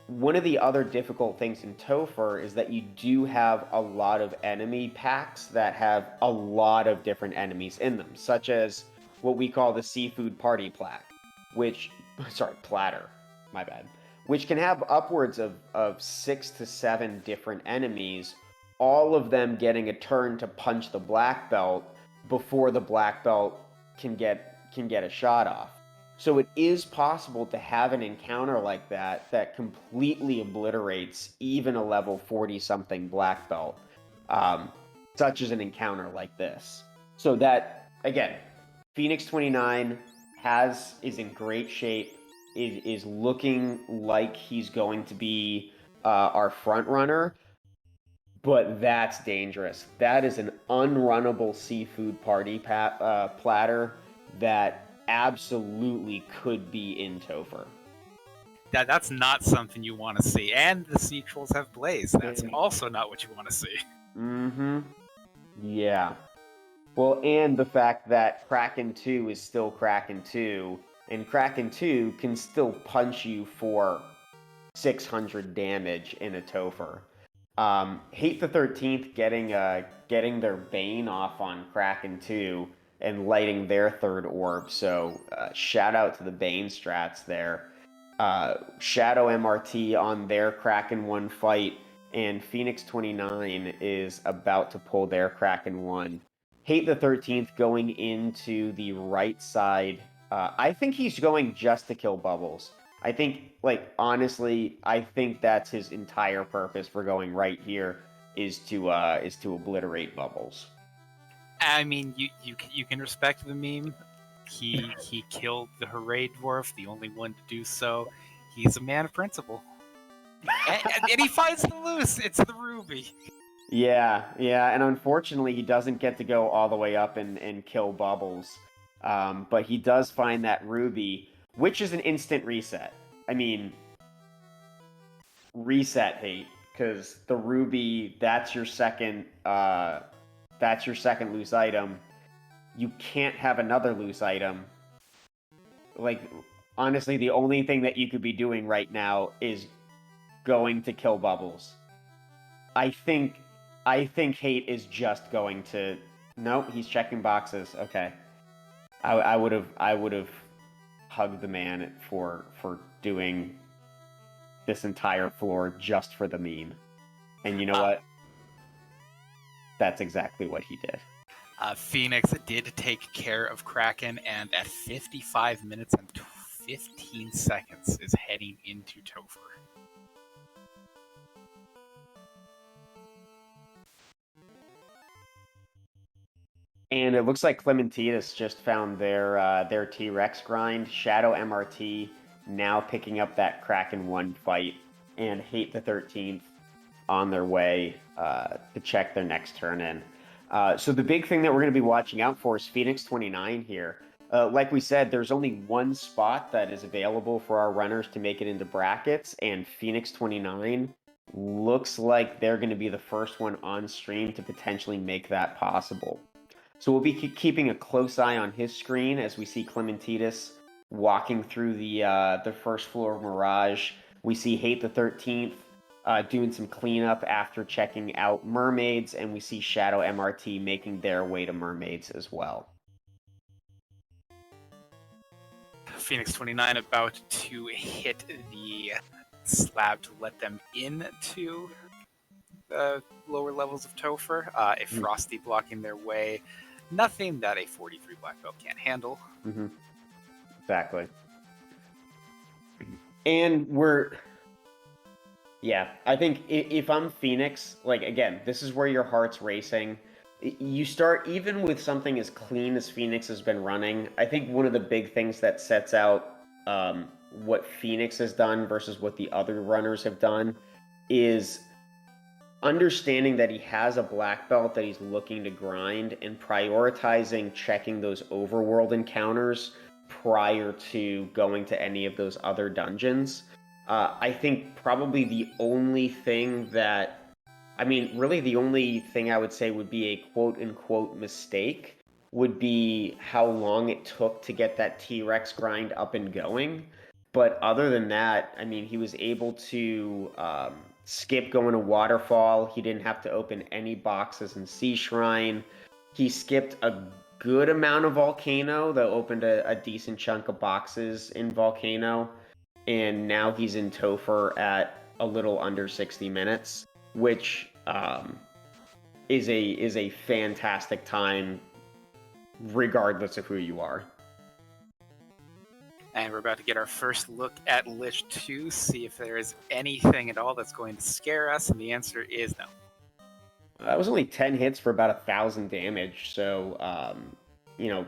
one of the other difficult things in Topher is that you do have a lot of enemy packs that have a lot of different enemies in them, such as what we call the seafood party plaque, platter, my bad, which can have upwards of 6 to 7 different enemies, all of them getting a turn to punch the black belt before the black belt can get a shot off. So it is possible to have an encounter like that completely obliterates even a level 40-something black belt, such as an encounter like this. So that again, Phoenix 29 is in great shape. Is looking like he's going to be our front runner, but that's dangerous. That is an unrunnable seafood platter that absolutely could be in Topher.
That's not something you want to see. And the sea trolls have blaze. That's
And
also not what you want to see.
mm-hmm. Yeah. Well, and the fact that Kraken 2 is still Kraken 2, and Kraken 2 can still punch you for 600 damage in a Topher. Hate the 13th getting their Bane off on Kraken 2 and lighting their third orb, so shout out to the Bane strats there. Shadow MRT on their Kraken 1 fight, and Phoenix 29 is about to pull their Kraken 1. Hate the 13th going into the right side. I think he's going just to kill Bubbles. I think, like, honestly, I think that's his entire purpose for going right here is to obliterate Bubbles.
I mean, you can respect the meme. He killed the Hooray Dwarf, the only one to do so. He's a man of principle. And he finds the loose. It's the Ruby.
Yeah, and unfortunately, he doesn't get to go all the way up and kill Bubbles. But he does find that Ruby, which is an instant reset. I mean, reset hate, because the Ruby, that's your second loose item. You can't have another loose item. Like, honestly, the only thing that you could be doing right now is going to kill Bubbles. I think Hate is just going to. Nope, he's checking boxes. Okay, I would have hugged the man for doing this entire floor just for the meme. And you know what? That's exactly what he did.
Phoenix did take care of Kraken, and at 55 minutes and 15 seconds is heading into Topher.
And it looks like Clementitas just found their T-Rex grind. Shadow MRT now picking up that Kraken 1 fight, and Hate the 13th on their way to check their next turn in. So the big thing that we're going to be watching out for is Phoenix 29 here. Like we said, there's only one spot that is available for our runners to make it into brackets, and Phoenix 29 looks like they're going to be the first one on stream to potentially make that possible. So we'll be keeping a close eye on his screen as we see Clementitas walking through the first floor of Mirage. We see Hate the 13th doing some cleanup after checking out Mermaids, and we see Shadow MRT making their way to Mermaids as well.
Phoenix 29 about to hit the slab to let them into the lower levels of Topher. A Frosty blocking their way. Nothing that a 43 black belt can't handle.
Mm-hmm. Exactly. And yeah, I think if I'm Phoenix, like, again, this is where your heart's racing. You start, even with something as clean as Phoenix has been running, I think one of the big things that sets out what Phoenix has done versus what the other runners have done is understanding that he has a black belt that he's looking to grind and prioritizing checking those overworld encounters prior to going to any of those other dungeons. I think probably the only thing really the only thing I would say would be a quote-unquote mistake would be how long it took to get that T-Rex grind up and going. But other than that, I mean, he was able to skip going to Waterfall. He didn't have to open any boxes in Sea Shrine. He skipped a good amount of Volcano, though opened a decent chunk of boxes in Volcano. And now he's in Topher at a little under 60 minutes, which is a fantastic time regardless of who you are.
And we're about to get our first look at Lich 2, see if there is anything at all that's going to scare us, and the answer is no.
That was only 10 hits for about 1,000 damage, so you know,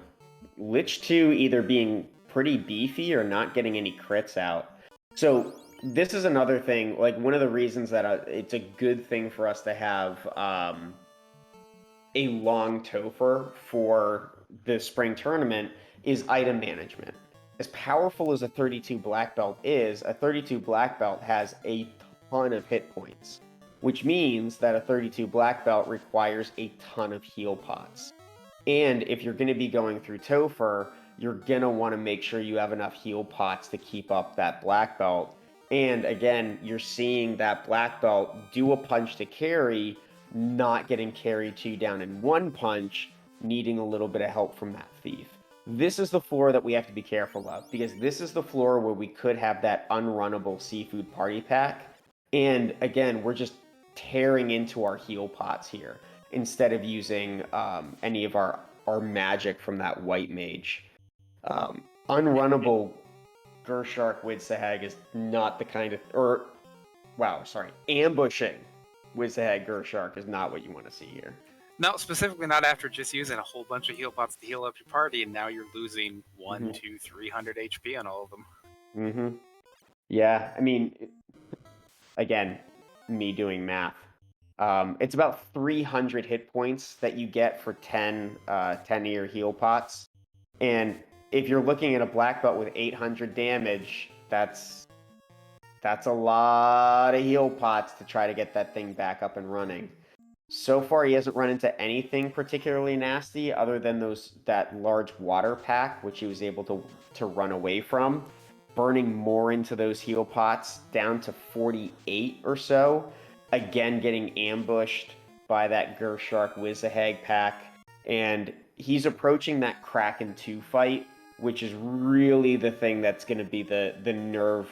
Lich 2 either being pretty beefy or not getting any crits out. So this is another thing, like one of the reasons that it's a good thing for us to have a long Topher for the spring tournament is item management. As powerful as a 32 black belt is, a 32 black belt has a ton of hit points, which means that a 32 black belt requires a ton of heal pots. And if you're going to be going through Topher, you're going to want to make sure you have enough heal pots to keep up that black belt. And again, you're seeing that black belt do a punch to carry, not getting carried 2 down in 1 punch, needing a little bit of help from that thief. This is the floor that we have to be careful of, because this is the floor where we could have that unrunnable seafood party pack. And again, we're just tearing into our heal pots here instead of using any of our magic from that white mage. Unrunnable Gershark Widsahag is not the kind of, ambushing Widsahag Gershark is not what you want to see here.
No, specifically not after just using a whole bunch of heal pots to heal up your party, and now you're losing 1, 2, 300 HP on all of them.
Yeah, I mean, again, me doing math. It's about 300 hit points that you get for 10 of your heal pots. And if you're looking at a black belt with 800 damage, that's a lot of heal pots to try to get that thing back up and running. So far, he hasn't run into anything particularly nasty other than that large water pack, which he was able to run away from, burning more into those heal pots down to 48 or so. Again, getting ambushed by that Gershark Widsahag pack, and he's approaching that Kraken 2 fight, which is really the thing that's going to be the nerve,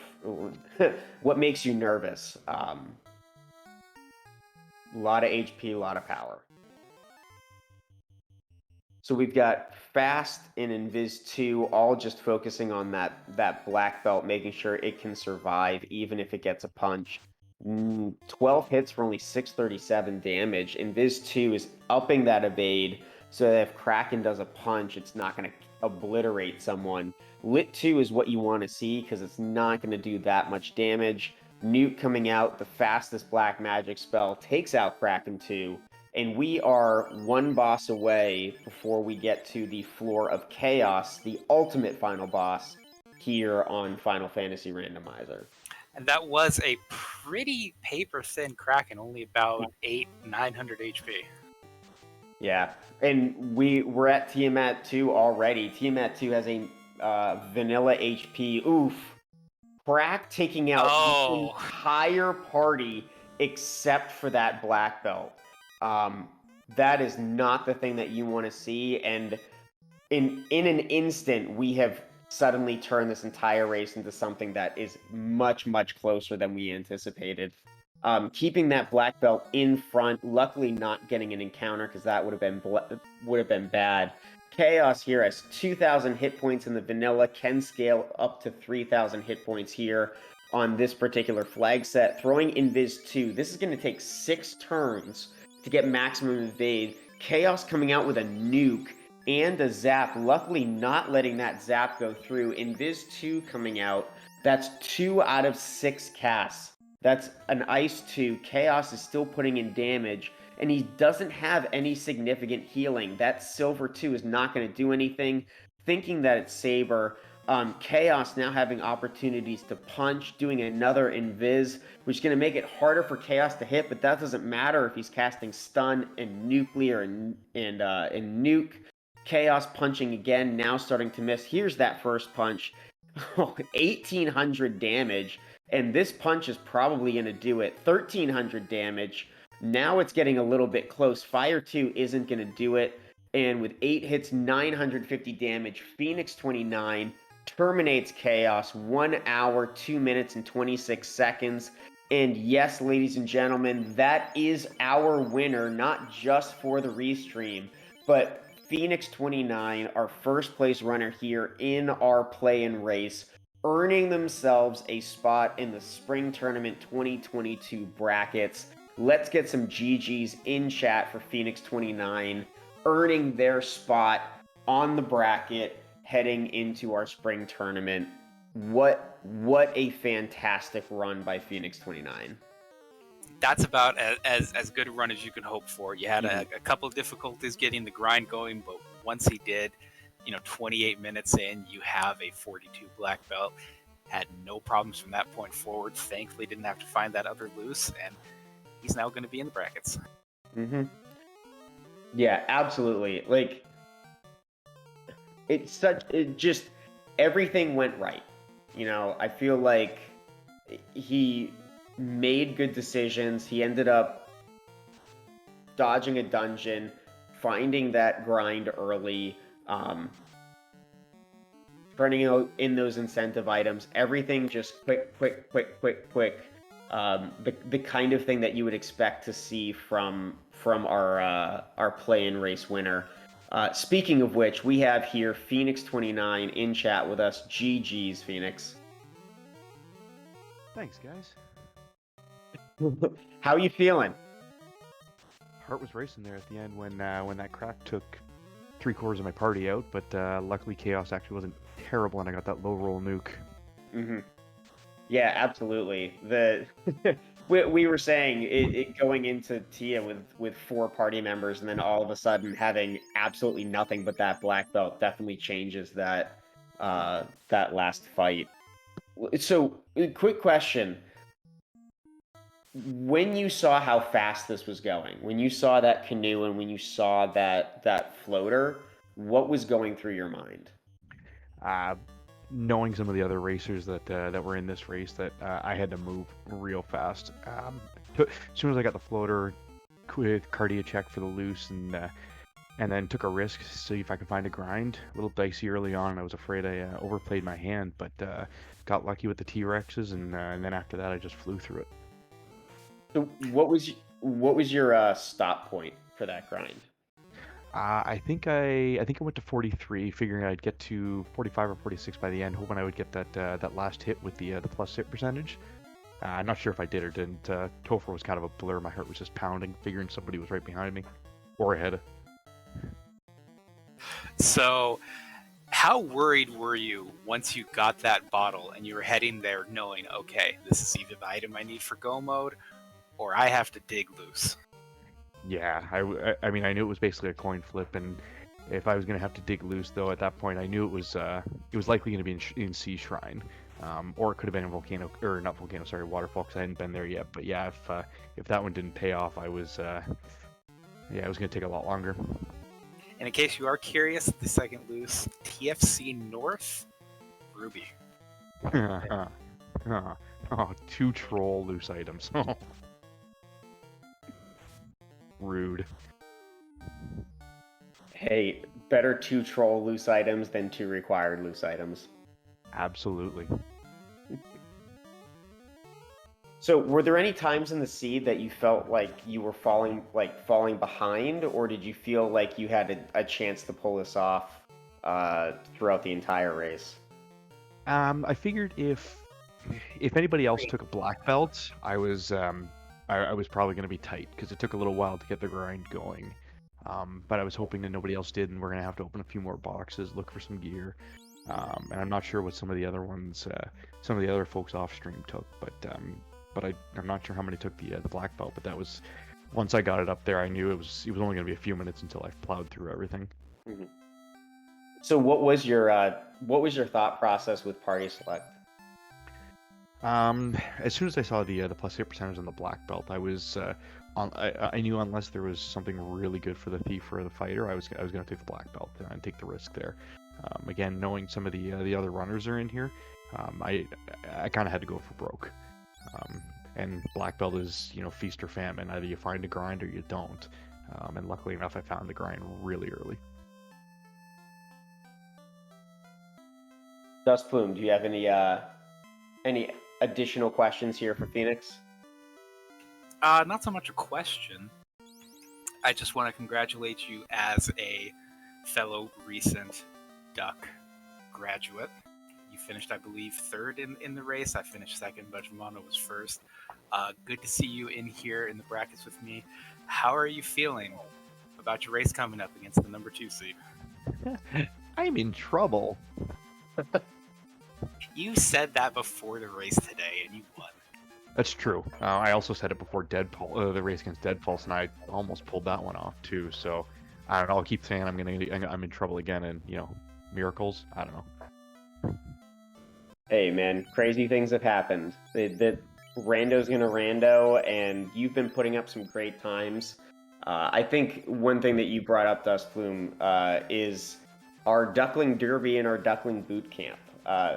what makes you nervous. A lot of HP, a lot of power. So we've got Fast and Invis 2 all just focusing on that black belt, making sure it can survive even if it gets a punch. 12 hits for only 637 damage. Invis 2 is upping that evade so that if Kraken does a punch, it's not going to obliterate someone. Lit 2 is what you want to see because it's not going to do that much damage. Nuke coming out, the fastest black magic spell, takes out Kraken 2, and we are 1 boss away before we get to the floor of Chaos, the ultimate final boss here on Final Fantasy Randomizer.
And that was a pretty paper-thin Kraken, only about 900 HP.
Yeah, and we're at Tiamat 2 already. Tiamat 2 has a vanilla HP. Oof. Crack taking out the entire party except for that black belt. That is not the thing that you want to see, and in an instant, we have suddenly turned this entire race into something that is much, much closer than we anticipated. Keeping that black belt in front, luckily not getting an encounter because that would have been bad. Chaos here has 2,000 hit points in the vanilla, can scale up to 3,000 hit points here on this particular flag set. Throwing Invis 2, this is going to take 6 turns to get maximum evade. Chaos coming out with a nuke and a zap, luckily not letting that zap go through. Invis 2 coming out, that's 2 out of 6 casts. That's an Ice 2. Chaos is still putting in damage, and he doesn't have any significant healing. That Silver 2 is not going to do anything. Thinking that it's Saber, Chaos now having opportunities to punch, doing another Invis, which is going to make it harder for Chaos to hit, but that doesn't matter if he's casting Stun and Nuclear and Nuke. Chaos punching again, now starting to miss. Here's that first punch. 1,800 damage, and this punch is probably going to do it. 1,300 damage. Now it's getting a little bit close. Fire 2 isn't going to do it, and with 8 hits, 950 damage, Phoenix 29 terminates Chaos. 1 hour, 2 minutes, and 26 seconds. And yes, ladies and gentlemen, that is our winner, not just for the restream, but Phoenix 29, our first place runner here in our play-in race, earning themselves a spot in the Spring Tournament 2022 brackets. Let's get some GGs in chat for Phoenix 29, earning their spot on the bracket heading into our spring tournament. What a fantastic run by Phoenix 29.
That's about as good a run as you can hope for. You had
Mhm.
a couple of difficulties getting the grind going, but once he did, 28 minutes in, you have a 42 black belt. Had no problems from that point forward. Thankfully, didn't have to find that other loose, and he's now going to be in the brackets.
Yeah, absolutely. Like it just everything went right. I feel like he made good decisions. He ended up dodging a dungeon, finding that grind early, um, turning out in those incentive items. Everything just quick, quick, quick, quick, quick. The kind of thing that you would expect to see from our play and race winner. Speaking of which, we have here Phoenix 29 in chat with us. GG's, Phoenix.
Thanks, guys.
How you feeling?
Heart was racing there at the end when that crack took 3/4 of my party out, but luckily Chaos actually wasn't terrible, and I got that low roll nuke.
Mm-hmm. Yeah, absolutely. We were saying it going into Tia with 4 party members, and then all of a sudden having absolutely nothing but that black belt definitely changes that last fight. So, quick question: when you saw how fast this was going, when you saw that canoe, and when you saw that floater, what was going through your mind?
Knowing some of the other racers that were in this race, that I had to move real fast. As soon as I got the floater, quick cardia check for the loose, and then took a risk to see if I could find a grind. A little dicey early on. I was afraid I overplayed my hand, but got lucky with the T-Rexes, and then after that I just flew through it.
So, what was your stop point for that grind?
I think I went to 43, figuring I'd get to 45 or 46 by the end, hoping I would get that last hit with the plus hit percentage. I'm not sure if I did or didn't. Topher was kind of a blur. My heart was just pounding, figuring somebody was right behind me or ahead.
So, how worried were you once you got that bottle and you were heading there knowing, okay, this is either the item I need for go mode or I have to dig loose?
Yeah, I mean, I knew it was basically a coin flip, and if I was gonna have to dig loose, though, at that point, I knew it was likely gonna be in Sea Shrine, or it could have been in Volcano, or not Volcano, sorry, Waterfall, because I hadn't been there yet. But yeah, if that one didn't pay off, it was gonna take a lot longer.
And in case you are curious, the second loose, TFC North, Ruby.
Oh, 2 troll loose items. Rude.
Hey, better 2 troll loose items than 2 required loose items.
Absolutely.
So, were there any times in the seed that you felt like you were falling behind, or did you feel like you had a chance to pull this off throughout the entire race?
I figured if anybody else took a black belt, I was probably going to be tight because it took a little while to get the grind going. But I was hoping that nobody else did, and we're going to have to open a few more boxes, look for some gear. And I'm not sure what some of the other ones, some of the other folks off stream took, but I'm not sure how many took the black belt. But that was, once I got it up there, I knew it was only going to be a few minutes until I plowed through everything.
Mm-hmm. So, what was your thought process with party select?
As soon as I saw the plus hit percentage on the black belt, I was I knew unless there was something really good for the thief or the fighter, I was going to take the black belt and take the risk there. Again, knowing some of the other runners are in here, I kind of had to go for broke. And black belt is feast or famine. Either you find a grind or you don't. And luckily enough, I found the grind really early.
Dust Plume, do you have any additional questions here for Phoenix?
Not so much a question. I just want to congratulate you as a fellow recent Duck graduate. You finished, I believe, third in the race. I finished second, but Mono was first. Good to see you in here in the brackets with me. How are you feeling about your race coming up against the number 2 seed?
I'm in trouble.
You said that before the race today, and you won.
That's true. I also said it before the race against Deadpulse, and I almost pulled that one off too. So I don't know. I'll keep saying I'm in trouble again, and miracles. I don't know.
Hey, man, crazy things have happened. That rando's gonna rando, and you've been putting up some great times. I think one thing that you brought up, Dust Plume, is our Duckling Derby and our Duckling Boot Camp.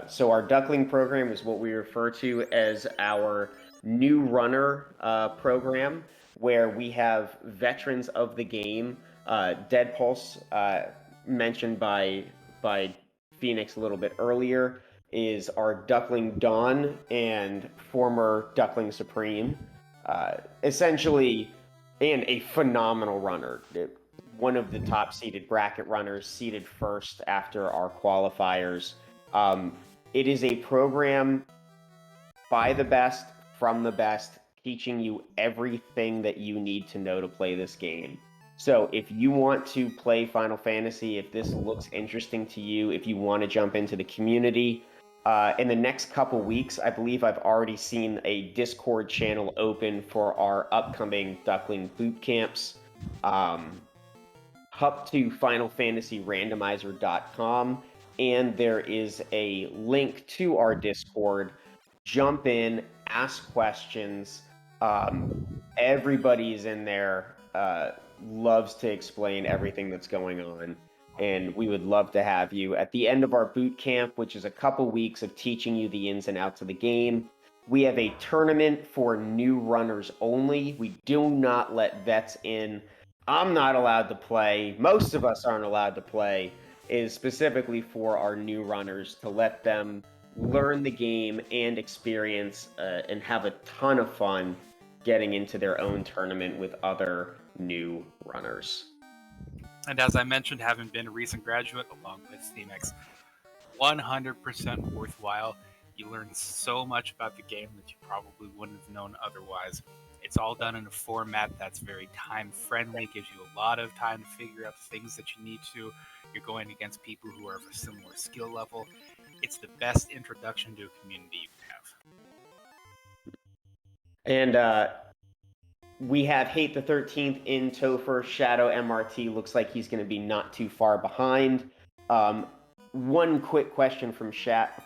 So our Duckling program is what we refer to as our new runner program, where we have veterans of the game. Dead Pulse, mentioned by Phoenix a little bit earlier, is our Duckling Dawn and former Duckling Supreme. Essentially, and a phenomenal runner. One of the top seeded bracket runners, seeded first after our qualifiers. It is a program by the best, from the best, teaching you everything that you need to know to play this game. So if you want to play Final Fantasy, if this looks interesting to you, if you want to jump into the community, in the next couple weeks, I believe I've already seen a Discord channel open for our upcoming Duckling boot camps. Up to FinalFantasyRandomizer.com, and there is a link to our Discord. Jump in, ask questions. Everybody's in there, loves to explain everything that's going on, and we would love to have you. At the end of our boot camp, which is a couple weeks of teaching you the ins and outs of the game, we have a tournament for new runners only. We do not let vets in. I'm not allowed to play. Most of us aren't allowed to play. It is specifically for our new runners to let them learn the game and experience and have a ton of fun getting into their own tournament with other new runners.
And as I mentioned, having been a recent graduate along with Phoenix, 100% worthwhile. You learn so much about the game that you probably wouldn't have known otherwise. It's all done in a format that's very time friendly, gives you a lot of time to figure out the things that you need to. You're going against people who are of a similar skill level. It's the best introduction to a community you can have.
And we have Hate the 13th in Topher. Shadow MRT looks like he's going to be not too far behind. One quick question from chat.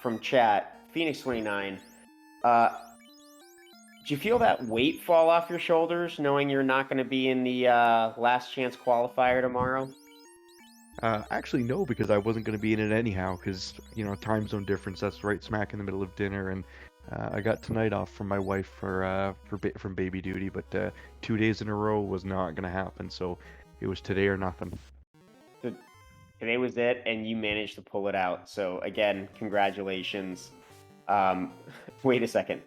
Phoenix 29. Do you feel that weight fall off your shoulders, knowing you're not going to be in the last chance qualifier tomorrow?
Actually, no, because I wasn't going to be in it anyhow, because, time zone difference, that's right smack in the middle of dinner, and I got tonight off from my wife from baby duty, but 2 days in a row was not going to happen, so it was today or nothing.
So today was it, and you managed to pull it out, so again, congratulations. Wait a second.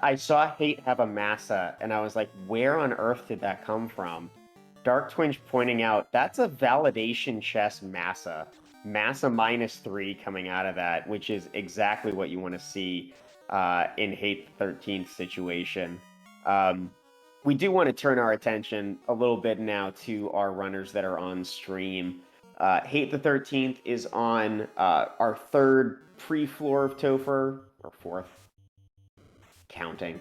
I saw Hate have a Massa, and I was like, where on earth did that come from? Dark Twinge pointing out, that's a validation chess Massa. Massa -3 coming out of that, which is exactly what you want to see in Hate the 13th situation. We do want to turn our attention a little bit now to our runners that are on stream. Hate the 13th is on our third pre-floor of Topher, or fourth, counting.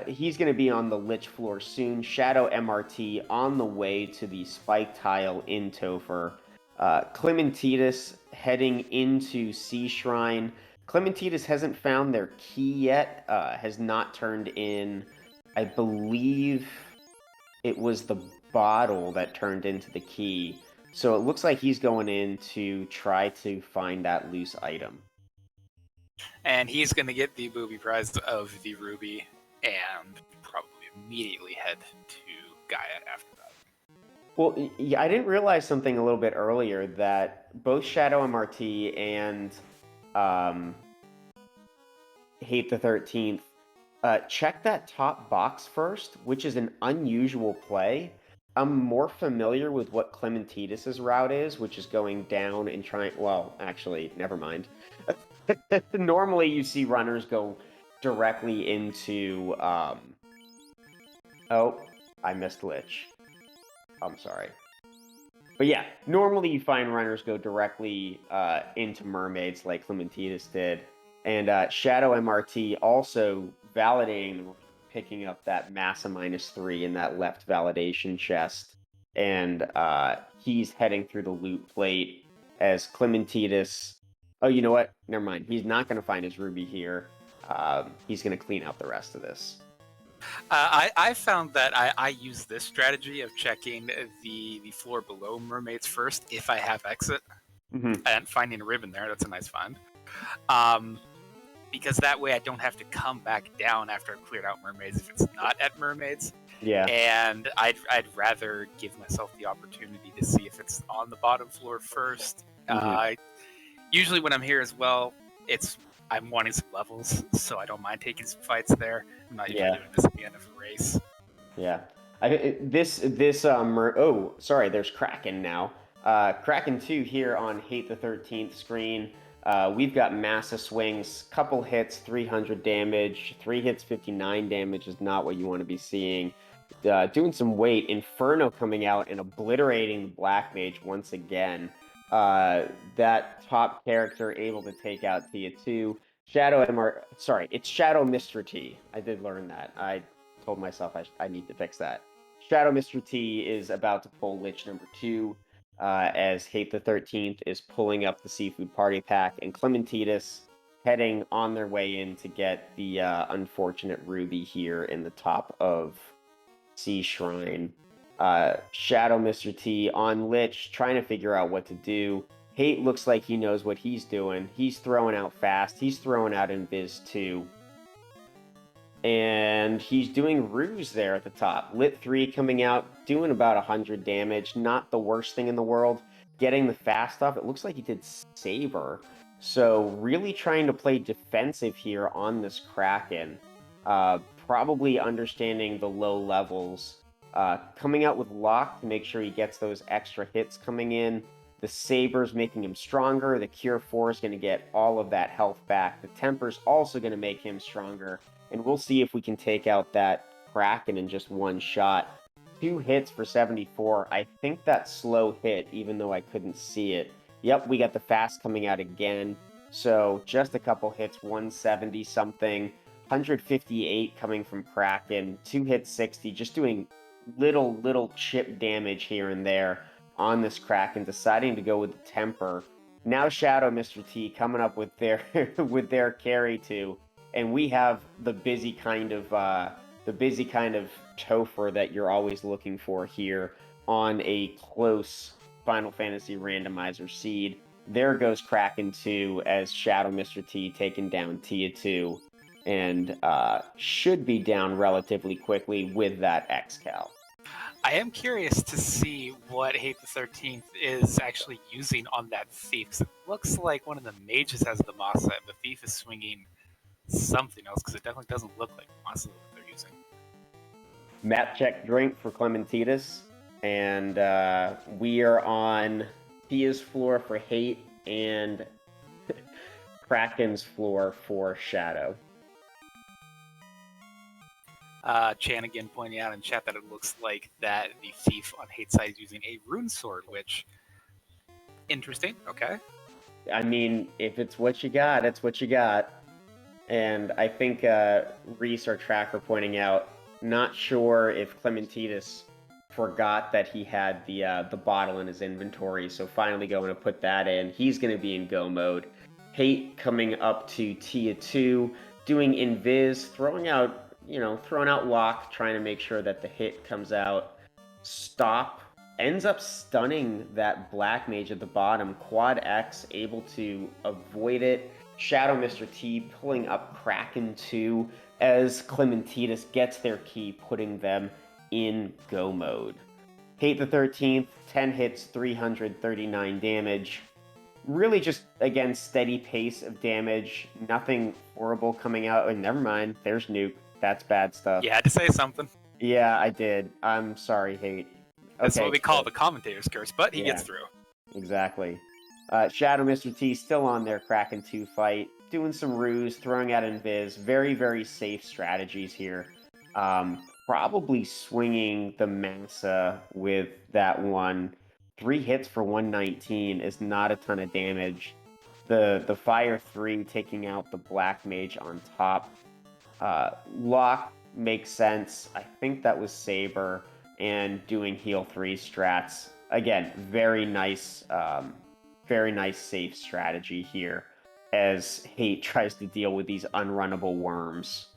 He's going to be on the Lich floor soon. Shadow MRT on the way to the Spike tile in Topher. Clementitas heading into Sea Shrine. Clementitas hasn't found their key yet, has not turned in, I believe it was the bottle that turned into the key. So it looks like he's going in to try to find that loose item.
And he's going to get the booby prize of the ruby and probably immediately head to Gaia after that.
Well, yeah, I didn't realize something a little bit earlier, that both Shadow MRT and Hate the 13th check that top box first, which is an unusual play. I'm more familiar with what Clementitas' route is, which is going down and trying... Well, actually, never mind. Normally, you see runners go directly into... Oh, I missed Lich. I'm sorry. But yeah, normally you find runners go directly into mermaids like Clementitas did. And Shadow MRT also validating, picking up that Massa -3 in that left validation chest. And he's heading through the loot plate as Clementitas. Oh, you know what? Never mind. He's not going to find his ruby here. He's going to clean out the rest of this.
I found that I use this strategy of checking the floor below mermaids first if I have exit, and finding a ribbon there. That's a nice find. Because that way I don't have to come back down after I've cleared out mermaids if it's not at mermaids.
Yeah.
And I'd rather give myself the opportunity to see if it's on the bottom floor first. Usually when I'm here as well, I'm wanting some levels, so I don't mind taking some fights there. I'm not usually doing this at the end of a race.
Yeah. Oh, sorry, there's Kraken now. Kraken 2 here on Hate the 13th screen. We've got Massa swings, couple hits, 300 damage, 3 hits, 59 damage is not what you want to be seeing. Doing some weight, Inferno coming out and obliterating the Black Mage once again. That top character able to take out Tia 2. It's Shadow Mr. T. I did learn that. I told myself I need to fix that. Shadow Mr. T is about to pull Lich number 2, as Hate the 13th is pulling up the Seafood Party Pack, and Clementitas heading on their way in to get the unfortunate ruby here in the top of Sea Shrine. Shadow Mr. T on Lich, trying to figure out what to do. Hate looks like he knows what he's doing. He's throwing out fast. He's throwing out Invis too. And he's doing Ruse there at the top. Lit 3 coming out, doing about 100 damage. Not the worst thing in the world. Getting the fast off. It looks like he did Saber. So really trying to play defensive here on this Kraken. Probably understanding the low levels. Coming out with Lock to make sure he gets those extra hits coming in. The Saber's making him stronger. The Cure 4 is going to get all of that health back. The Temper's also going to make him stronger. And we'll see if we can take out that Kraken in just one shot. 2 hits for 74. I think that slow hit, even though I couldn't see it. Yep, we got the fast coming out again. So just a couple hits, 170 something. 158 coming from Kraken. 2 hits, 60. Just doing little chip damage here and there on this Kraken, deciding to go with the Temper. Now Shadow Mr. T coming up with their with their carry too, and we have the busy kind of Topher that you're always looking for here on a close Final Fantasy randomizer seed. There goes Kraken 2 as Shadow Mr. T taking down Tia 2, and should be down relatively quickly with that X-Cal.
I am curious to see what Hate the 13th is actually using on that Thief, because it looks like one of the mages has the Massa, and the Thief is swinging something else, because it definitely doesn't look like Massa that they're using.
Map check drink for Clementitas, and we are on Tia's floor for Hate and Kraken's floor for Shadow.
Chan again pointing out in chat that it looks like that the Thief on Hate side is using a rune sword, which interesting. Okay.
I mean, if it's what you got, it's what you got. And I think Reese, our tracker, pointing out, not sure if Clementitas forgot that he had the bottle in his inventory, so finally going to put that in. He's going to be in go mode. Hate coming up to Tia 2, doing Invis, throwing out Lock, trying to make sure that the hit comes out. Stop. Ends up stunning that Black Mage at the bottom. Quad X able to avoid it. Shadow Mr. T pulling up Kraken 2 as Clementitas gets their key, putting them in go mode. Hate the 13th, 10 hits, 339 damage. Really just, again, steady pace of damage. Nothing horrible coming out. And never mind, there's Nuke. That's bad stuff.
You had to say something.
Yeah, I did. I'm sorry, Hate.
That's what we call the commentator's curse, but he gets through.
Exactly. Shadow Mr. T still on their Kraken 2 fight, doing some ruse, throwing out Invis. Very, very safe strategies here. Probably swinging the Massa with that one. 3 hits for 119 is not a ton of damage. The Fire 3 taking out the Black Mage on top. Lock makes sense. I think that was Saber, and doing heal 3 strats. Again, very nice safe strategy here as Hate tries to deal with these unrunnable worms.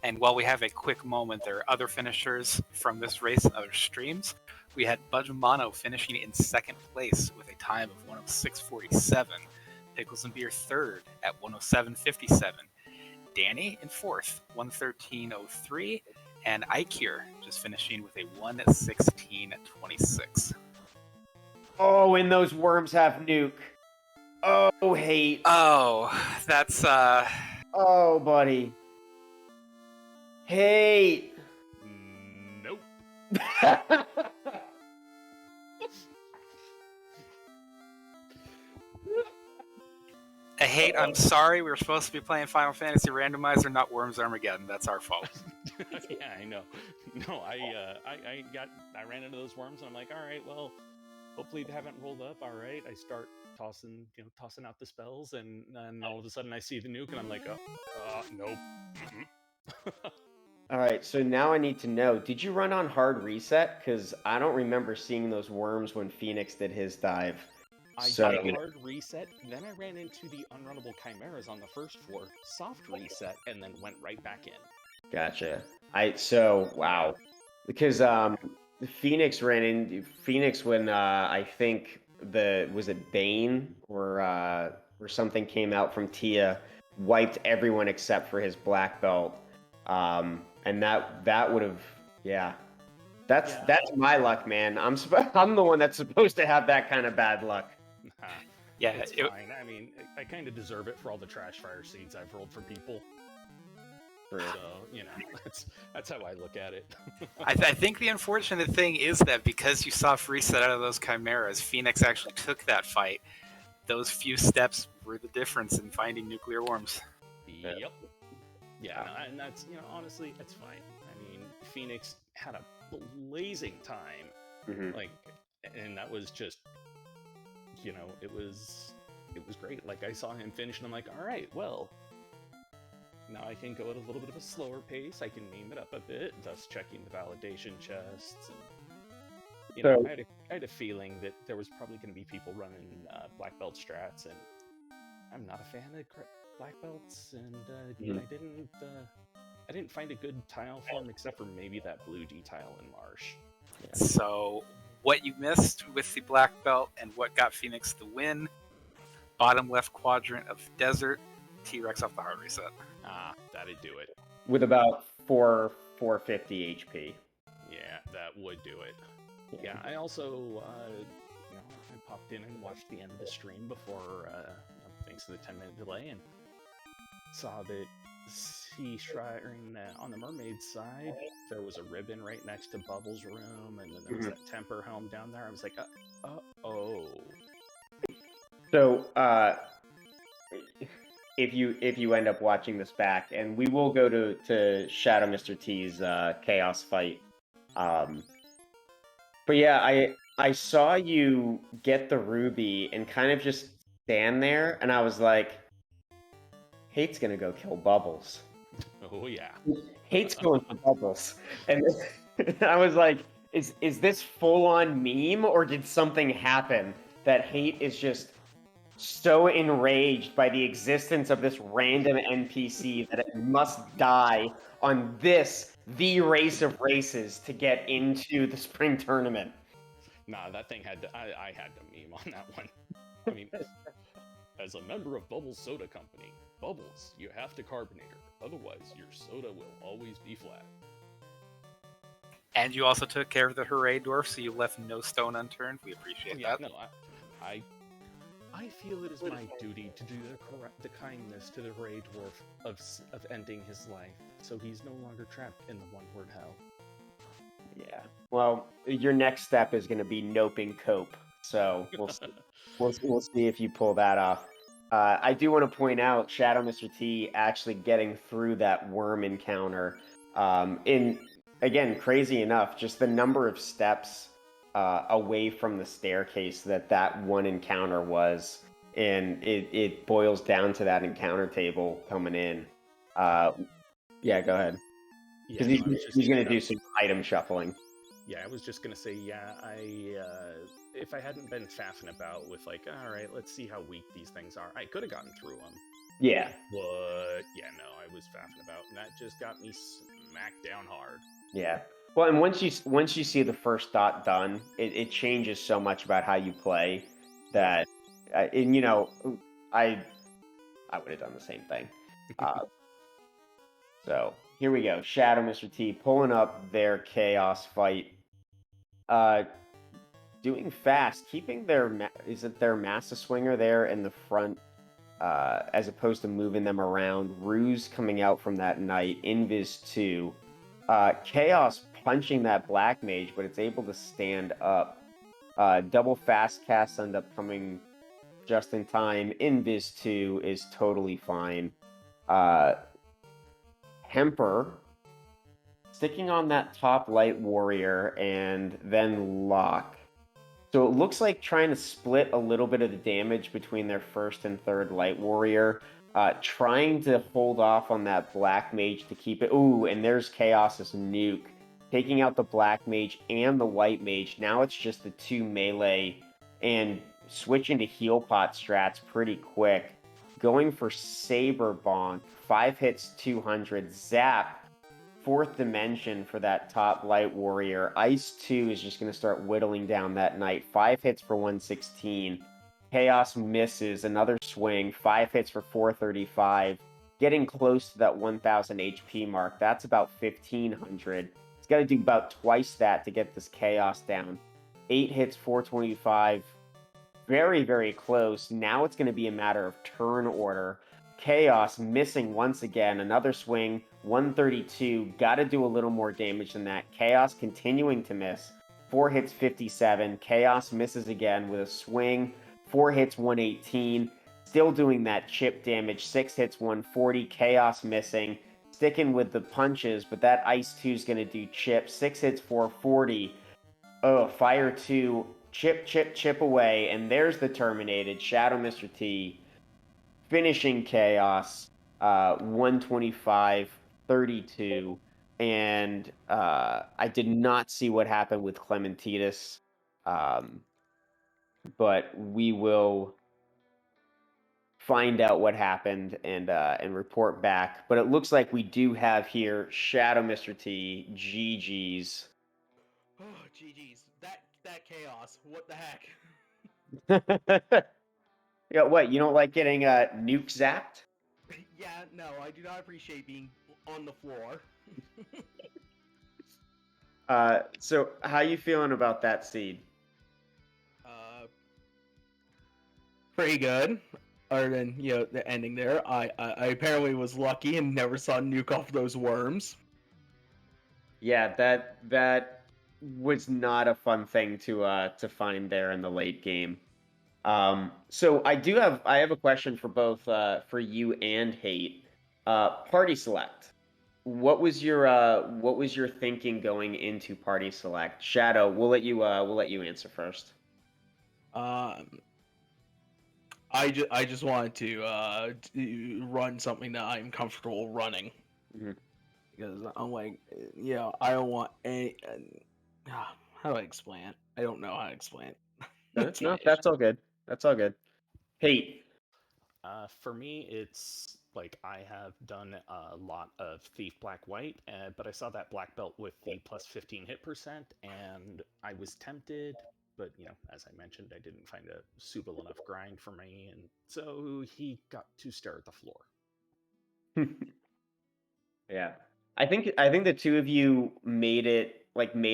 And while we have a quick moment, there are other finishers from this race and other streams. We had Budgemano finishing in second place with a time of 106.47. Pickles and Beer third at 107.57. Danny in fourth, 113.03. And Ikir just finishing with a 116.26.
Oh, and those worms have nuke. Oh, Hate.
Oh, that's
Oh, buddy. Hate.
Nope.
I hate. I'm sorry. We were supposed to be playing Final Fantasy Randomizer, not Worms Armageddon. That's our fault.
Yeah, I know. No, I ran into those worms, and I'm like, all right, well, hopefully they haven't rolled up. All right, I start tossing out the spells, and then all of a sudden I see the nuke, and I'm like, nope.
All right, so now I need to know, did you run on hard reset? Because I don't remember seeing those worms when Phoenix did his dive.
I
So-
did hard reset, then I ran into the unrunnable chimeras on the first floor, soft reset, and then went right back in.
Gotcha. Wow. Because Phoenix when I think was it Bane or something came out from Tia, wiped everyone except for his black belt. And that would have, that's my luck, man. I'm the one that's supposed to have that kind of bad luck.
Yeah,
It's fine. I mean, I kind of deserve it for all the trash fire seeds I've rolled for people.
True.
So, that's how I look at it.
I think the unfortunate thing is that because you soft reset out of those chimeras, Phoenix actually took that fight. Those few steps were the difference in finding nuclear worms.
Yep. Yeah, no, and that's, honestly, that's fine. I mean, Phoenix had a blazing time.
Mhm.
And that was just, it was great. Like, I saw him finish, and I'm like, all right, well, now I can go at a little bit of a slower pace. I can aim it up a bit, thus checking the validation chests. And, I had a feeling that there was probably going to be people running black belt strats, and I'm not a fan of black belts, and I didn't find a good tile for him except for maybe that blue D tile in Marsh.
Yeah.
So, what you missed with the black belt and what got Phoenix the win, bottom left quadrant of desert, T-Rex off the hard reset.
That'd do it.
With about 450 HP.
Yeah, that would do it. Yeah, I also, I popped in and watched the end of the stream before, thanks to the 10-minute delay, and saw that Sea Shrine on the Mermaid side, there was a ribbon right next to Bubbles' room, and then there was that Temper helm down there. I was like, oh.
So, if you end up watching this back, and we will go to Shadow Mr. T's Chaos fight. But yeah, I saw you get the ruby and kind of just stand there, and I was like, Hate's gonna go kill Bubbles.
Oh yeah.
Hate's going for Bubbles. And I was like, is this full-on meme, or did something happen that Hate is just so enraged by the existence of this random NPC that it must die on the race of races to get into the spring tournament?
Nah, that thing I had to meme on that one. I mean, as a member of Bubbles Soda Company, Bubbles, you have to carbonate her, otherwise your soda will always be flat.
And you also took care of the Hooray Dwarf, so you left no stone unturned. We appreciate that.
No, I feel it is my duty to do the kindness to the Hooray Dwarf of ending his life, so he's no longer trapped in the one-word hell.
Yeah. Well, your next step is going to be noping Cope, so we'll see. we'll see if you pull that off. I do want to point out Shadow Mr. T actually getting through that worm encounter. Again, crazy enough, just the number of steps away from the staircase that one encounter was, and it boils down to that encounter table coming in. Yeah, go ahead.
Yeah,
Because
no, I was
he's
just
going to do some item shuffling.
yeah, I was just gonna say, yeah, if I hadn't been faffing about with like, all right, let's see how weak these things are, I could have gotten through them.
Yeah.
But yeah, no, I was faffing about, and that just got me smacked down hard.
Yeah. Well, and once you see the first dot done, it changes so much about how you play that, and I would have done the same thing. So here we go. Shadow Mr. T pulling up their chaos fight. Doing fast, keeping is it their Massa Swinger there in the front, as opposed to moving them around. Ruse coming out from that knight. Invis 2. Chaos punching that Black Mage, but it's able to stand up. Double fast casts end up coming just in time. Invis 2 is totally fine. Hemper sticking on that top light warrior and then lock. So it looks like trying to split a little bit of the damage between their first and third light warrior, trying to hold off on that black mage to keep it. Ooh, and there's Chaos's nuke, taking out the black mage and the white mage. Now it's just the 2 melee and switching to heal pot strats pretty quick. Going for Saber Bonk, 5 hits, 200, zap. 4th dimension for that top light warrior. Ice 2 is just going to start whittling down that knight. 5 hits for 116. Chaos misses. Another swing. 5 hits for 435. Getting close to that 1000 HP mark. That's about 1500. It's got to do about twice that to get this Chaos down. 8 hits, 425. Very, very close. Now it's going to be a matter of turn order. Chaos missing once again. Another swing. 132. Got to do a little more damage than that. Chaos continuing to miss. 4 hits, 57. Chaos misses again with a swing. 4 hits, 118. Still doing that chip damage. 6 hits, 140. Chaos missing. Sticking with the punches, but that Ice 2 is going to do chip. 6 hits, 440. Oh, Fire 2. Chip, chip, chip away. And there's the terminated. Shadow Mr. T. Finishing Chaos. 125. 32, and I did not see what happened with Clementitis, but we will find out what happened and report back. But it looks like we do have here Shadow Mr. T, GG's.
Oh, GG's. That chaos. What the heck?
Yeah, what, you don't like getting nuke zapped?
Yeah, no, I do not appreciate being on the floor.
So how you feeling about that seed?
Pretty good. Other than the ending there, I apparently was lucky and never saw nuke off those worms.
Yeah, that was not a fun thing to find there in the late game. So I have a question for both for you and Hate. Party select. What was your thinking going into party select? Shadow, we'll let you answer first.
I just wanted to run something that I'm comfortable running.
Mm-hmm.
Because I'm like, I don't want any. How do I explain it? I don't know how to explain it.
No, that's all good. That's all good. Hate.
For me, it's like I have done a lot of Thief Black White, but I saw that black belt with the plus 15 hit percent, and I was tempted, but as I mentioned, I didn't find a suitable enough grind for me, and so he got to stare at the floor.
Yeah. I think the two of you made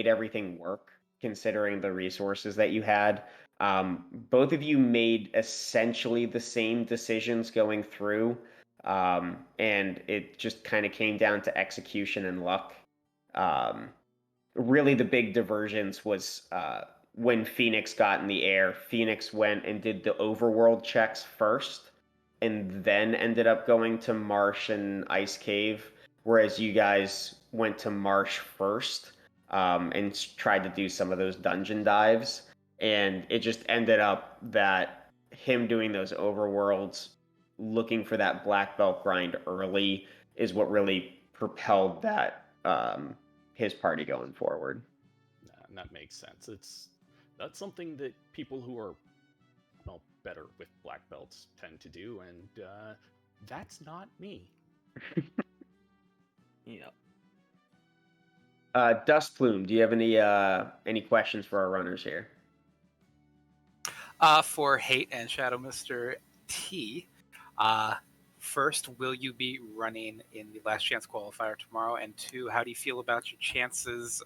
everything work considering the resources that you had. Both of you made essentially the same decisions going through, and it just kind of came down to execution and luck. Really, the big diversions was when Phoenix got in the air. Phoenix went and did the overworld checks first, and then ended up going to Marsh and Ice Cave, whereas you guys went to Marsh first. and tried to do some of those dungeon dives, and it just ended up that him doing those overworlds, looking for that black belt grind early, is what really propelled that his party going forward.
And that makes sense. That's something that people who are better with black belts tend to do, and that's not me.
Yeah.
Dust Plume, do you have any questions for our runners here?
For Hate and Shadow Mr. T, first, will you be running in the Last Chance qualifier tomorrow? And two, how do you feel about your chances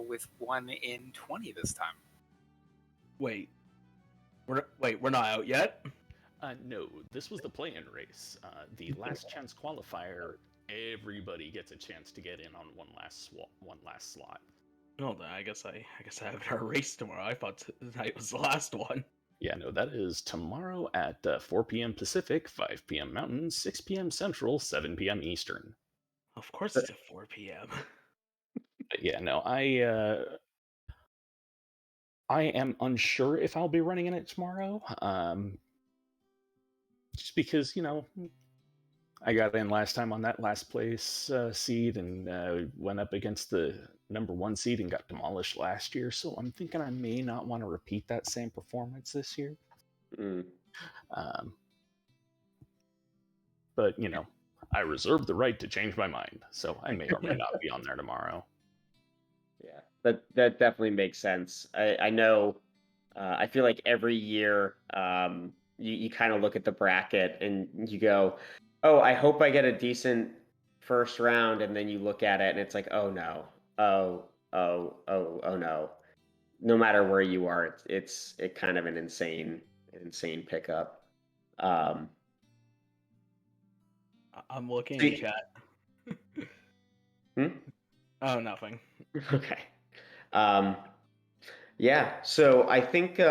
with 1 in 20 this time?
Wait, we're not out yet.
No, this was the play-in race. The Last Chance qualifier, everybody gets a chance to get in on one last slot.
Well, then I guess I have our race tomorrow. I thought tonight was the last one.
Yeah, no, that is tomorrow at 4 p.m. Pacific, 5 p.m. Mountain, 6 p.m. Central, 7 p.m. Eastern.
Of course, it's at 4 p.m.
But yeah, no, I am unsure if I'll be running in it tomorrow. Just because, I got in last time on that last place seed and went up against the number 1 seed and got demolished last year. So I'm thinking I may not want to repeat that same performance this year. But, I reserve the right to change my mind. So I may or may not be on there tomorrow.
Yeah, that definitely makes sense. I know. I feel like every year, you kind of look at the bracket and you go, "Oh, I hope I get a decent first round," and then you look at it and it's like, "Oh no, oh no." No matter where you are, it's kind of an insane pickup.
I'm looking
See-
in chat.
Hmm?
Oh, nothing.
Okay. Yeah. So I think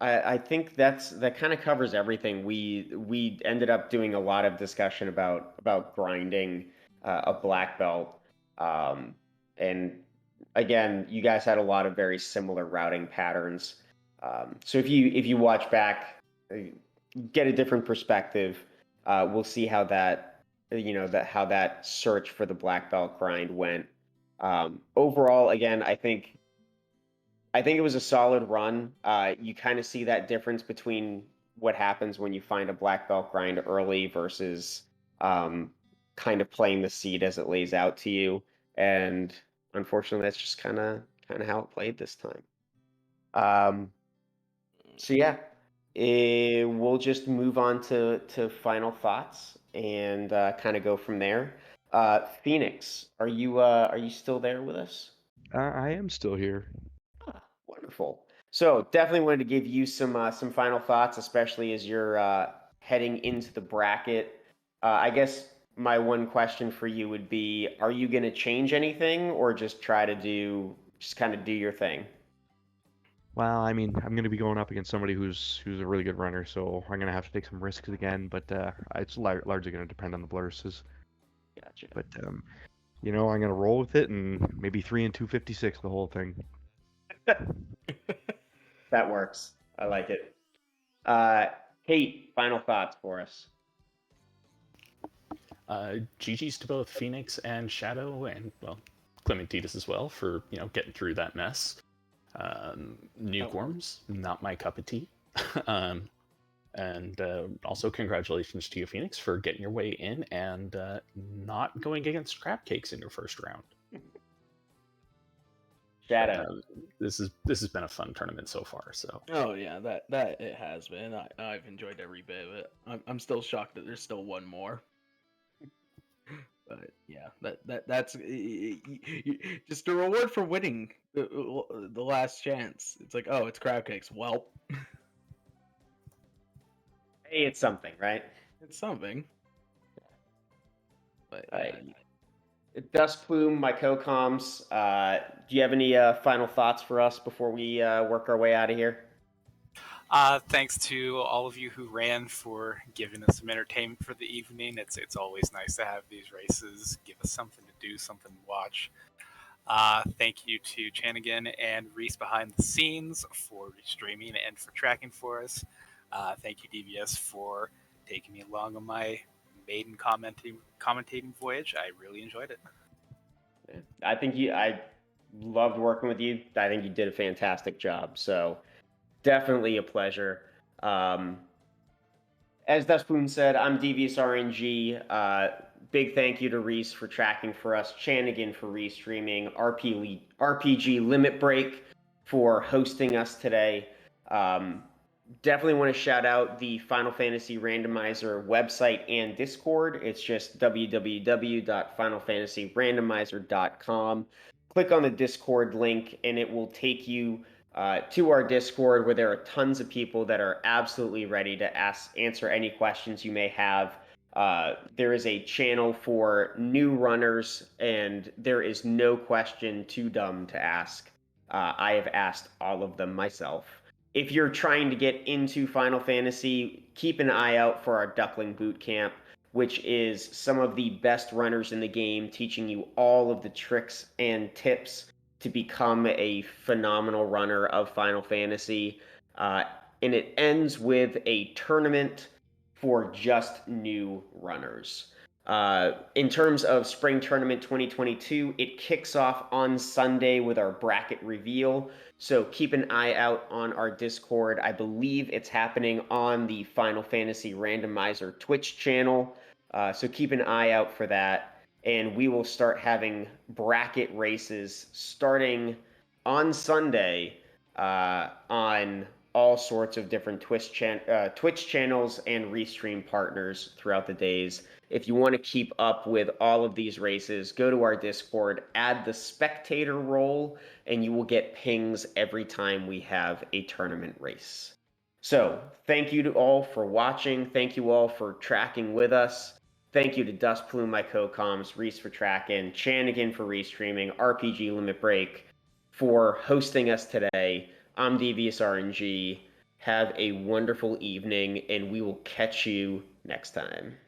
I think that kind of covers everything. We ended up doing a lot of discussion about grinding a black belt, and again, you guys had a lot of very similar routing patterns. So if you watch back, get a different perspective, we'll see how that how that search for the black belt grind went. Overall, again, I think it was a solid run. You kind of see that difference between what happens when you find a black belt grind early versus kind of playing the seed as it lays out to you. And unfortunately, that's just kind of how it played this time. So yeah, we'll just move on to final thoughts and kind of go from there. Phoenix, are you still there with us?
I am still here.
Wonderful. So definitely wanted to give you some final thoughts, especially as you're heading into the bracket. I guess my one question for you would be: are you going to change anything, or just try to just kind of do your thing?
Well, I mean, I'm going to be going up against somebody who's a really good runner, so I'm going to have to take some risks again. But it's largely going to depend on the blurses.
Gotcha.
But I'm going to roll with it and maybe 3 and 256 the whole thing.
That works. I like it. Kate, final thoughts for us.
GG's to both Phoenix and Shadow, and Clementitas as well for getting through that mess. Nukeworms, not my cup of tea. And also congratulations to you, Phoenix, for getting your way in and not going against crab cakes in your first round.
Shadow.
This has been a fun tournament so far. So.
Oh yeah, that it has been. I've enjoyed every bit of it. I'm still shocked that there's still one more. But yeah, that's just a reward for winning the last chance. It's like, oh, it's crab cakes. Well,
Hey, it's something, right?
it's something. But
Dust Plume, my co-coms, do you have any final thoughts for us before we work our way out of here?
Thanks to all of you who ran for giving us some entertainment for the evening. It's always nice to have these races, give us something to do, something to watch. Thank you to Chanigan and Reese behind the scenes for streaming and for tracking for us. Thank you, DVS, for taking me along on my maiden commentating voyage. I really enjoyed it.
I loved working with you. I think you did a fantastic job. So definitely a pleasure. As Dustplume said, I'm Devious RNG. Big thank you to Reese for tracking for us, Chanigan for restreaming, RPG Limit Break for hosting us today. Definitely want to shout out the Final Fantasy Randomizer website and Discord. It's just www.finalfantasyrandomizer.com. Click on the Discord link, and it will take you to our Discord, where there are tons of people that are absolutely ready to answer any questions you may have. There is a channel for new runners, and there is no question too dumb to ask. I have asked all of them myself. If you're trying to get into Final Fantasy, keep an eye out for our Duckling Bootcamp, which is some of the best runners in the game, teaching you all of the tricks and tips to become a phenomenal runner of Final Fantasy. And it ends with a tournament for just new runners. In terms of Spring Tournament 2022, it kicks off on Sunday with our bracket reveal. So keep an eye out on our Discord. I believe it's happening on the Final Fantasy Randomizer Twitch channel. So keep an eye out for that. And we will start having bracket races starting on Sunday on all sorts of different Twitch channels and restream partners throughout the days. If you want to keep up with all of these races, go to our Discord, add the spectator role, and you will get pings every time we have a tournament race. So, thank you to all for watching. Thank you all for tracking with us. Thank you to Dustplume, my co-coms, Reese for tracking, Chanigan for restreaming, RPG Limit Break for hosting us today. I'm Devious RNG. Have a wonderful evening, and we will catch you next time.